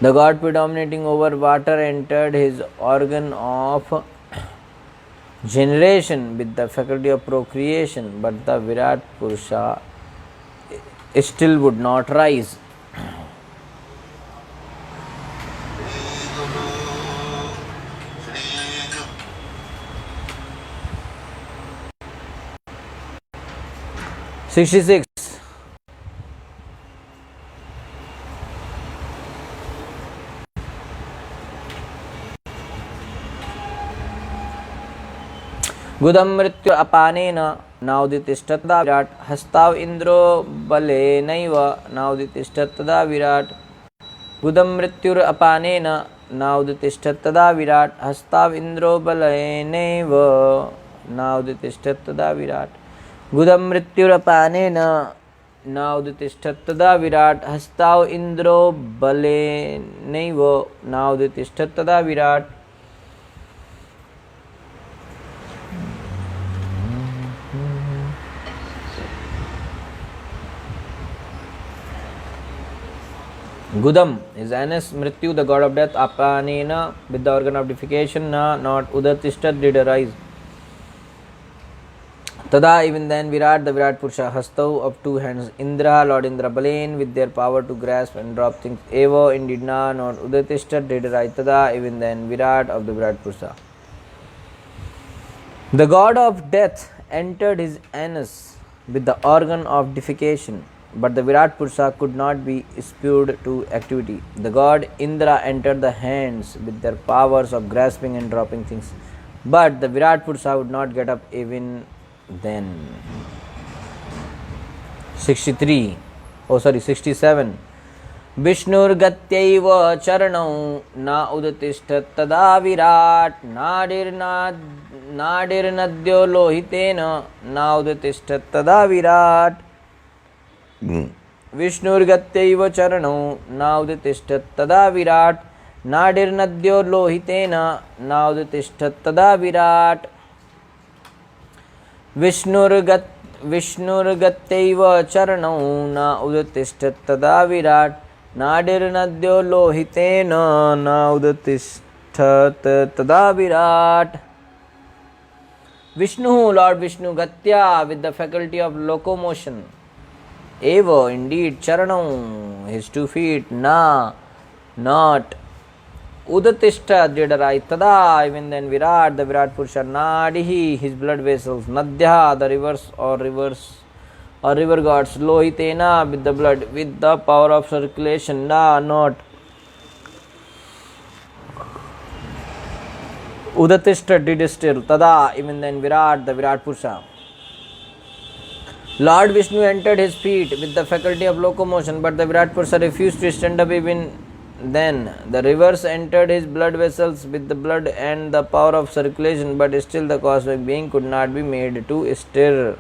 The god predominating over water entered his organ of generation with the faculty of procreation, but the Virat Purusha still would not rise. (66) गुदम मृत्यु अपानेन नाउदितिष्ठत् तदा विराट हस्ताव इंद्रो बलेनैव नाउदितिष्ठत् तदा विराट गुदम मृत्युर अपानेन नाउदितिष्ठत् तदा विराट हस्ताव इंद्रो बलेनैव नाउदितिष्ठत् तदा विराट गुदम मृत्युरपानेन नाउदितिष्ठत् तदा विराट हस्ताव इंद्रो बलेनैव नाउदितिष्ठत् तदा Virat Gudam is Anus, Mrityu, the god of death, Apanena, with the organ of deification, Na, not Udatishtat, did arise. Tada, even then, Virat, the Virat Purusha, Hastau, of two hands, Indra, Lord Indra, Balain, with their power to grasp and drop things, Eva, indeed, Na, not Udatishtat, did arise. Tada, even then, Virat of the Virat Purusha. The god of death entered his anus with the organ of deification. but the Virat Purusha could not be spurred to activity. The god Indra entered the hands with their powers of grasping and dropping things, but the Virat Purusha would not get up even then. 67. विष्णुर्गत्यैव चरणौ न उदतिष्ठत् तदा विराट् नाडिर्नद्यो लोहितेन न उदतिष्ठत् तदा विराट् विष्णुर्गत्यैव चरणौ न उदतिष्ठत् तदा विराट् नाडिर्नद्यो लोहितेन न उदतिष्ठत् तदा विराट् विष्णुर्गत्यैव चरणौ न उदतिष्ठत् तदा विराट् नाडिर्नद्यो लोहितेन न उदतिष्ठत् तदा विराट्. Vishnu, Lord Vishnu, Gatya, with the faculty of locomotion. Eva, indeed, Charanam, his 2 feet, Na, not. Udatishta, did arise, Tada, even then Virat, the Virat Purusha, Nadihi, his blood vessels, Nadhya, the rivers or river gods, Lohitena, with the blood, with the power of circulation, Na, not. Udatishta did still, Tada, even then Virat, the Virat Purusha. Lord Vishnu entered his feet with the faculty of locomotion, but the Virat Purusha refused to stand up even then. The rivers entered his blood vessels with the blood and the power of circulation, but still the cosmic being could not be made to stir.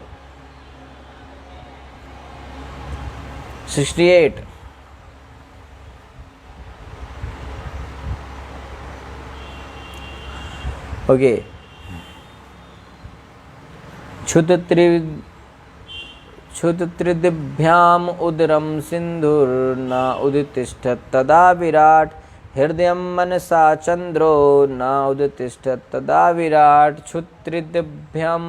68. Okay. क्षुत्रिदिभ्याम उदरम सिंधुर्न उदितिष्ठत् तदा विराट हृदयं मनसा चंद्रो न उदितिष्ठत् तदा विराट क्षुत्रिदिभ्याम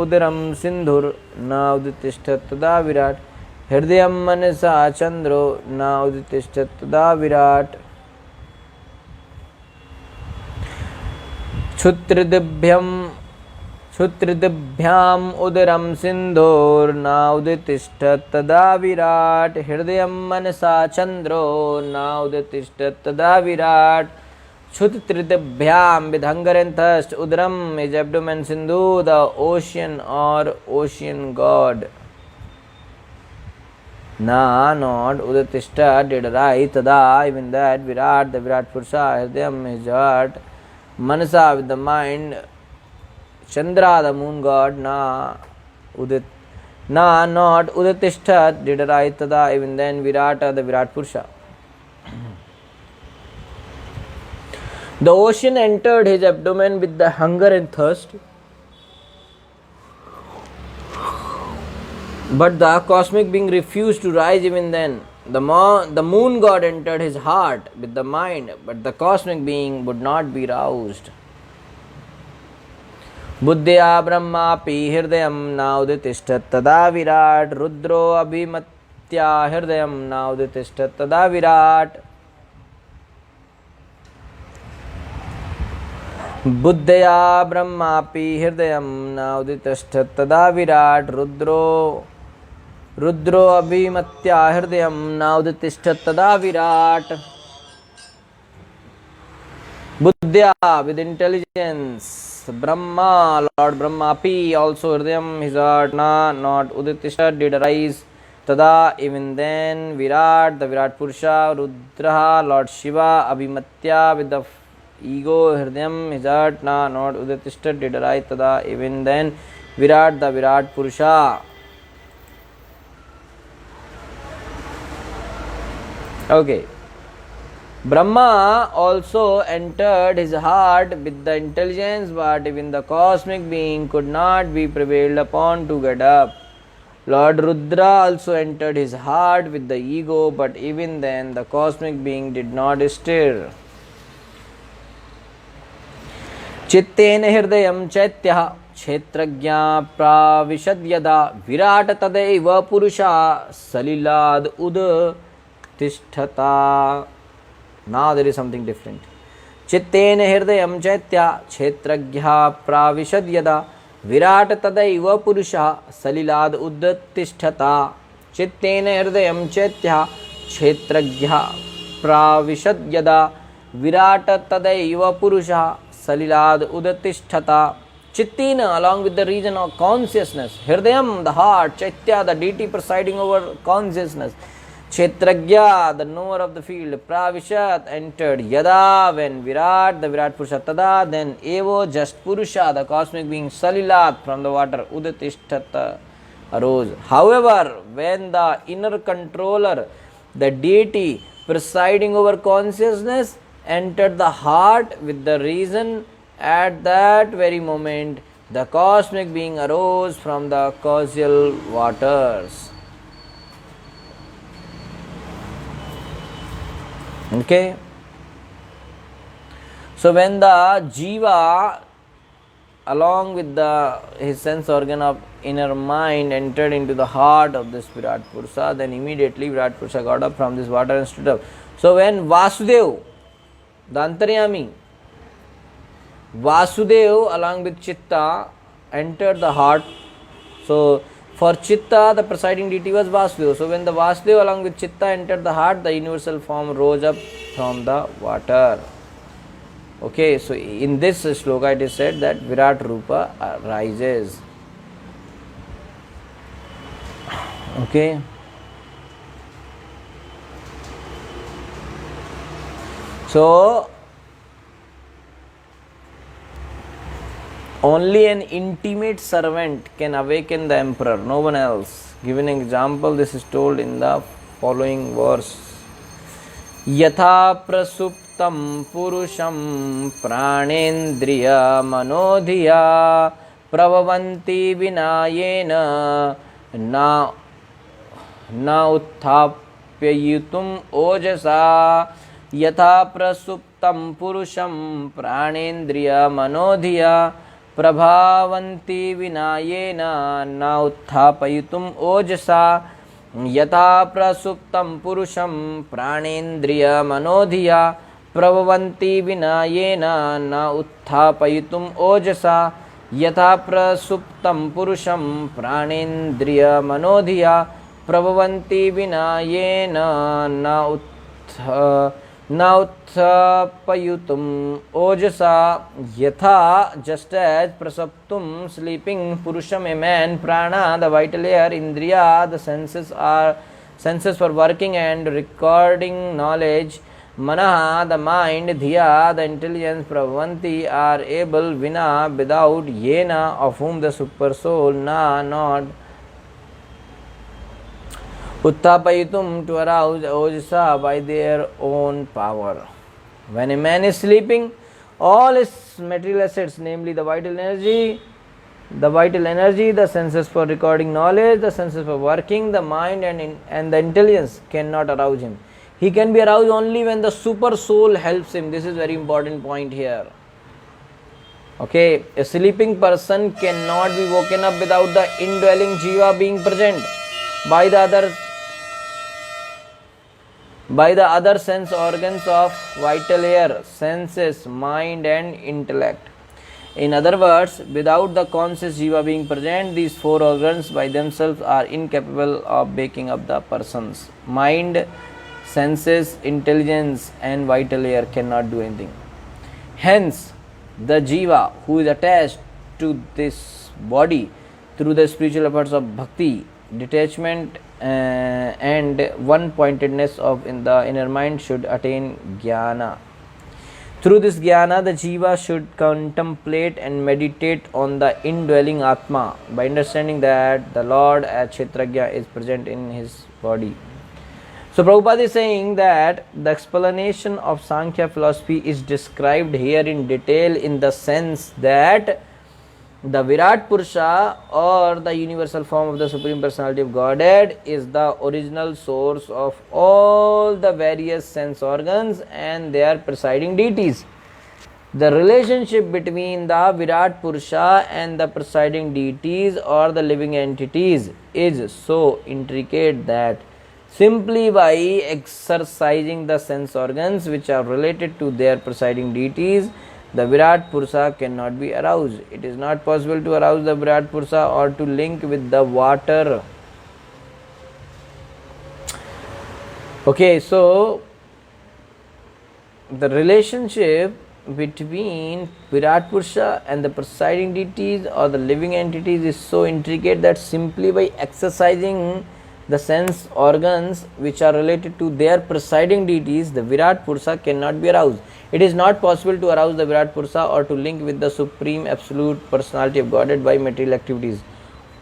उदरम सिंधुर्न उदितिष्ठत् तदा विराट हृदयं मनसा चंद्रो न उदितिष्ठत् तदा विराट क्षुत्रिदिभ्याम उदरम सिंधोर्न उदितिष्ठत् तदा विराट हृदयं मनसा चंद्रो न उदितिष्ठत् तदा Virat क्षुत्रिदिभ्याम with hunger and thirst, udaram is abdomen, sindhu the ocean or ocean god. Na, not udatishta did arise, tada, even that Virat, the Virat Purusha, hridayam his heart, manasa with the mind, Chandra the moon god, not udatishta did arise, tada, even then Virata the Virat Purusha. The ocean entered his abdomen with the hunger and thirst, but the cosmic being refused to rise even then. The moon god entered his heart with the mind, but the cosmic being would not be roused. Buddhya brahmapi hridayam na uditishtat tada virat rudro abhimatya hridayam na uditishtat tada virat. Buddhya brahmapi hridayam na uditishtat tada virat rudro abhimatya hridayam na uditishtat tada virat. Buddhya with intelligence, Brahma, Lord Brahmapi also hridayam his heart, not uditishtat did arise, tada even then Virat the Virat Purusha, Rudra Lord Shiva, Abhimatya with the ego, hridayam his heart, not uditishtat did arise, tada even then Virat the Virat Purusha. Okay. Brahma also entered his heart with the intelligence, but even the cosmic being could not be prevailed upon to get up. Lord Rudra also entered his heart with the ego, but even then the cosmic being did not stir. Chittena hirdayam chaitya kshetrajna pravishad yada virat tadaiva purusha salilad ud tishtata. Now there is something different. Chittena hirdayam chaitya kshetrajna pravishad yada Virat तदैव पुरुषः सलिलाद उद्तिष्ठता चित्तेन हृदयं चैत्यः क्षेत्रज्ञः प्राविशद यदा विराट तदैव पुरुषः सलिलाद उद्तिष्ठता Chittina, along with the region of consciousness, Hridayam, the heart, Chaitya, the deity presiding over consciousness, Kshetragya, the knower of the field, Pravishat, entered, Yada, when Virat, the Virat Purusha, Tada, then Evo, just Purusha, the cosmic being, Salilat, from the water, Udatishtata, arose. However, when the inner controller, the deity presiding over consciousness, entered the heart with the reason, at that very moment, the cosmic being arose from the causal waters. Okay? So when the Jiva, along with his sense organ of inner mind, entered into the heart of this Virat Purusha, then immediately Virat Purusha got up from this water and stood up. So when Vasudev, the Antaryami, Vasudev along with Chitta entered the heart. So for Chitta the presiding deity was Vasudev. So when the Vasudev along with Chitta entered the heart, the universal form rose up from the water. Okay, so in this shloka it is said that Virat Rupa rises. Okay. So only an intimate servant can awaken the emperor, no one else. Given an example, this is told in the following verse. Yatha prasuptam purusham pranendriya manodhiya pravavanti vinayena na utthapyayitum ojasa. Yatha prasuptam purusham pranendriya manodhiya प्रभावन्ति विनायेन न उत्थापयितुम् ओजसा यथा प्रसुप्तं पुरुषं प्राणेन्द्रियमनोधिया प्रभवन्ति विनायेन न उत्थापयितुम् ओजसा यथा प्रसुप्तं पुरुषं प्राणेन्द्रियमनोधिया प्रभवन्ति विनायेन न उत्थापयितुम् ojasa yatha, just as prasuptum, sleeping, purusham, a man, prana, the vital air, indriya, the senses for working and recording knowledge, manaha, the mind, dhiya, the intelligence, pravanti, are able, vina, without, yena, of whom the super soul, na, not, Utthapayitum, to arouse ojasa by their own power. When a man is sleeping, all his material assets, namely the vital energy, the senses for recording knowledge, the senses for working, the mind and the intelligence cannot arouse him. He can be aroused only when the super soul helps him. This is very important point here. Okay, a sleeping person cannot be woken up without the indwelling jiva being present by the other sense organs of vital air, senses, mind and intellect. In other words, without the conscious jiva being present, these four organs by themselves are incapable of waking up the persons. Mind, senses, intelligence and vital air cannot do anything. Hence, the jiva who is attached to this body through the spiritual efforts of bhakti, detachment and one-pointedness of in the inner mind should attain jnana. Through this jnana, the jiva should contemplate and meditate on the indwelling Atma by understanding that the Lord as Kshetragya is present in his body. So Prabhupada is saying that the explanation of Sankhya philosophy is described here in detail in the sense that the Virat Purusha or the universal form of the Supreme Personality of Godhead is the original source of all the various sense organs and their presiding deities. The relationship between the Virat Purusha and the presiding deities or the living entities is so intricate that simply by exercising the sense organs which are related to their presiding deities, the Virat Purusha cannot be aroused. It is not possible to arouse the Virat Purusha or to link with the water. Okay, so the relationship between Virat Purusha and the presiding deities or the living entities is so intricate that simply by exercising the sense organs which are related to their presiding deities, the Virat Purusha cannot be aroused. It is not possible to arouse the Virat Purusha or to link with the Supreme Absolute Personality of Godhead by material activities.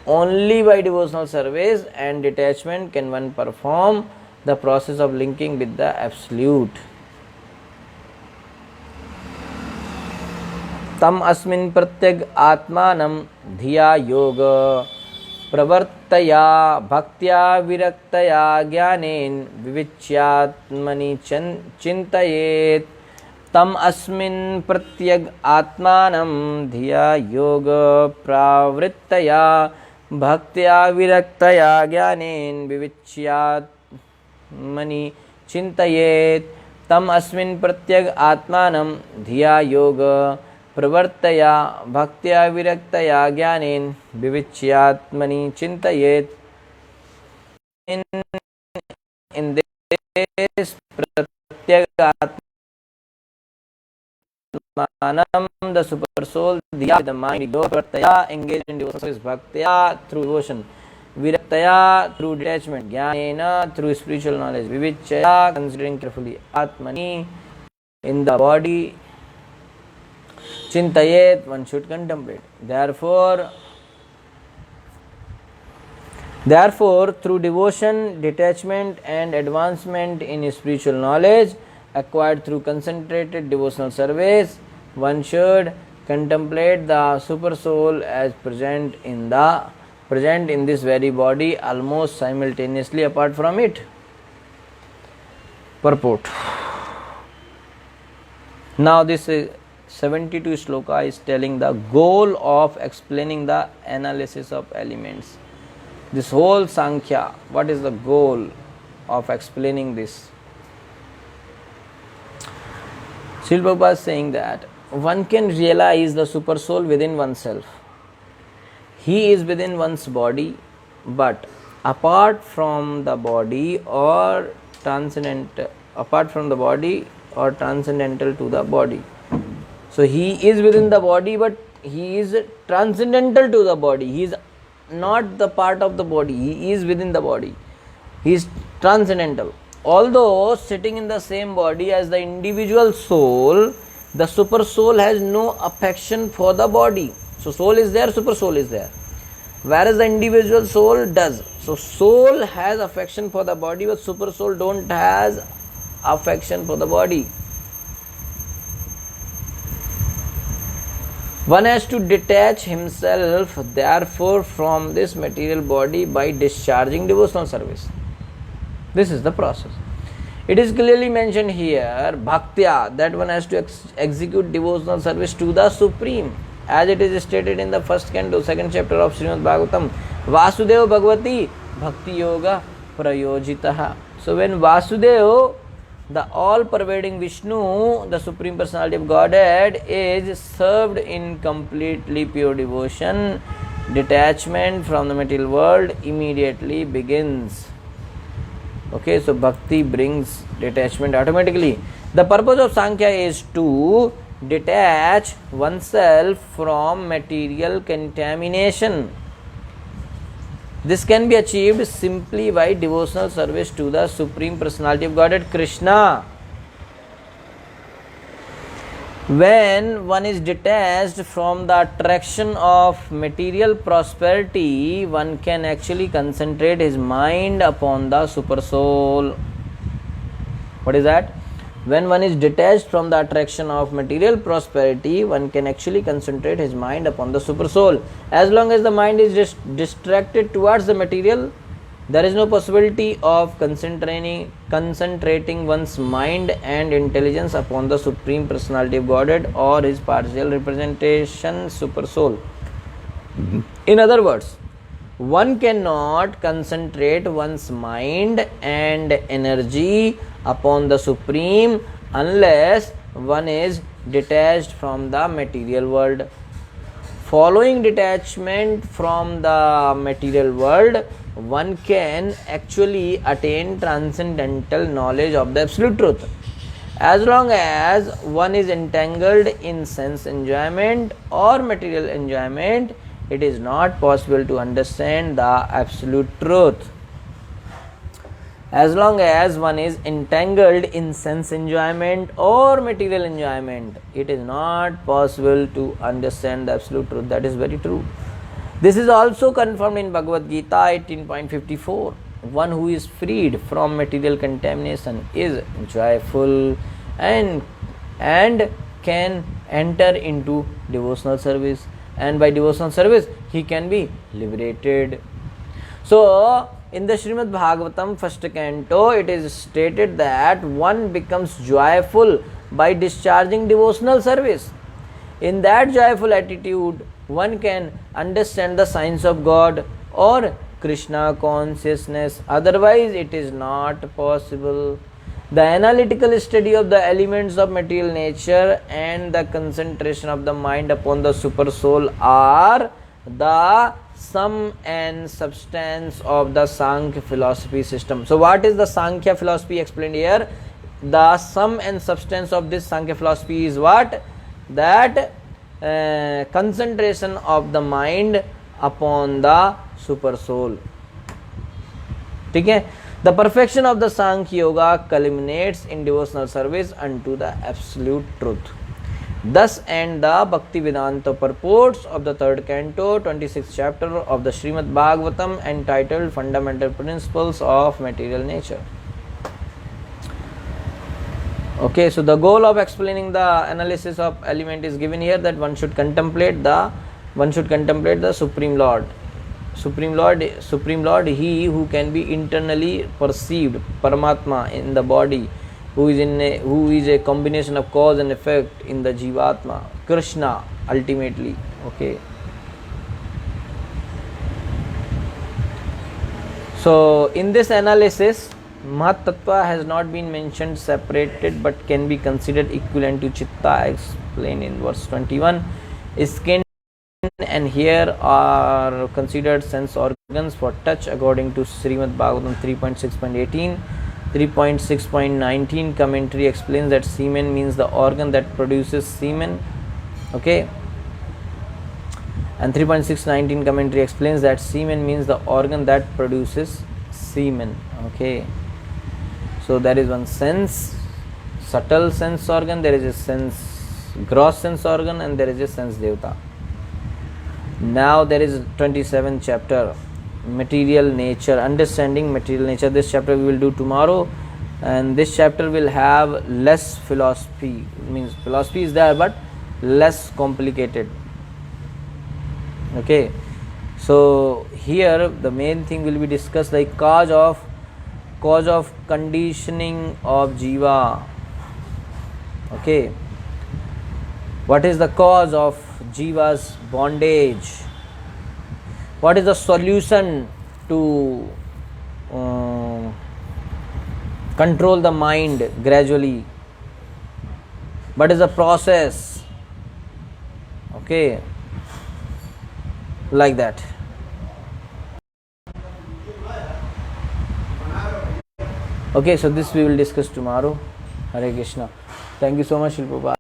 Only by devotional service and detachment can one perform the process of linking with the Absolute. तम अस्मिन् प्रत्यग आत्मानं धिया योग प्रवर्तया भक्त्या विरक्तया ज्ञानेन विविच्यात्मनि चिन्तयेत्. तम अस्मिन् प्रत्यग आत्मानं धिया योग प्रवृत्तया भक्त्या विरक्तया ज्ञानेन विविच्यात्मनि चिन्तयेत्. तम अस्मिन् प्रत्यग आत्मानं धिया योग प्रवर्तया भक्त्या विरक्तया ज्ञानेन विविच्यात्मनि चिन्तयेत्. In this pratyagatmanam, the super soul, the mind, pravartaya, engaged in devotional service, bhaktya through devotion, viraktaya through detachment, jnanena through spiritual knowledge, vivichya considering carefully, atmani in the body, chintayet one should contemplate. Therefore, through devotion, detachment and advancement in spiritual knowledge acquired through concentrated devotional service, one should contemplate the super soul as present in this very body almost simultaneously apart from it. Purport. Now this 72 shloka is telling the goal of explaining the analysis of elements. This whole Sankhya, what is the goal of explaining this? Srila Prabhupada is saying that one can realize the super soul within oneself. He is within one's body, but apart from the body or transcendental to the body. So he is within the body, but he is transcendental to the body. He is not the part of the body. He is within the body. He is transcendental. Although sitting in the same body as the individual soul, the super soul has no affection for the body. So soul is there, super soul is there. Whereas the individual soul does. So soul has affection for the body, but super soul don't has affection for the body. One has to detach himself therefore from this material body by discharging devotional service. This is the process. It is clearly mentioned here, bhaktya, that one has to execute devotional service to the Supreme, as it is stated in the first canto, second chapter of Srimad Bhagavatam, Vasudeva Bhagavati Bhakti Yoga Prayojitaha. So when Vasudeva, the all-pervading Vishnu, the Supreme Personality of Godhead, is served in completely pure devotion, detachment from the material world immediately begins. Okay, so bhakti brings detachment automatically. The purpose of Sankhya is to detach oneself from material contamination. This can be achieved simply by devotional service to the Supreme Personality of Godhead, Krishna. When one is detached from the attraction of material prosperity, one can actually concentrate his mind upon the super soul. What is that? When one is detached from the attraction of material prosperity, one can actually concentrate his mind upon the super soul. As long as the mind is just distracted towards the material, there is no possibility of concentrating one's mind and intelligence upon the Supreme Personality of Godhead or his partial representation, super soul. In other words, one cannot concentrate one's mind and energy upon the Supreme unless one is detached from the material world. Following detachment from the material world, one can actually attain transcendental knowledge of the absolute truth. As long as one is entangled in sense enjoyment or material enjoyment, it is not possible to understand the absolute truth. As long as one is entangled in sense enjoyment or material enjoyment, it is not possible to understand the absolute truth. That is very true. This is also confirmed in Bhagavad Gita 18.54. One who is freed from material contamination is joyful and can enter into devotional service, and by devotional service he can be liberated. So in the Srimad Bhagavatam first canto, it is stated that one becomes joyful by discharging devotional service. In that joyful attitude, one can understand the science of God or Krishna consciousness. Otherwise, it is not possible. The analytical study of the elements of material nature and the concentration of the mind upon the super soul are the sum and substance of the Sankhya philosophy system. So what is the Sankhya philosophy explained here? The sum and substance of this Sankhya philosophy is what? That concentration of the mind upon the super soul. Okay? The perfection of the Sankhya yoga culminates in devotional service unto the absolute truth. Thus end the Bhakti Vedanta purports of the third canto, 26th chapter of the Srimad Bhagavatam, entitled Fundamental Principles of Material Nature. Okay, so the goal of explaining the analysis of element is given here, that one should contemplate the Supreme Lord. Supreme Lord, he who can be internally perceived, Paramatma in the body, who is a combination of cause and effect in the Jivatma, Krishna ultimately. Okay. So in this analysis, Mahat Tattva has not been mentioned separated but can be considered equivalent to Chitta, explained in verse 21. Skin and hair are considered sense organs for touch according to Srimad Bhagavatam 3.6.18. 3.6.19 commentary explains that semen means the organ that produces semen. Okay. And 3.6.19 commentary explains that semen means the organ that produces semen. Okay. So there is one sense, subtle sense organ, there is a sense, gross sense organ, and there is a sense devata. Now there is 27th chapter, material nature, understanding material nature. This chapter we will do tomorrow, and this chapter will have less philosophy. It means philosophy is there but less complicated. Okay, so here the main thing will be discussed, like cause of conditioning of jiva. Okay, what is the cause of jiva's bondage? What is the solution to control the mind gradually? What is the process? Okay, like that. Okay, so this we will discuss tomorrow. Hare Krishna. Thank you so much, Shri Prabhupada.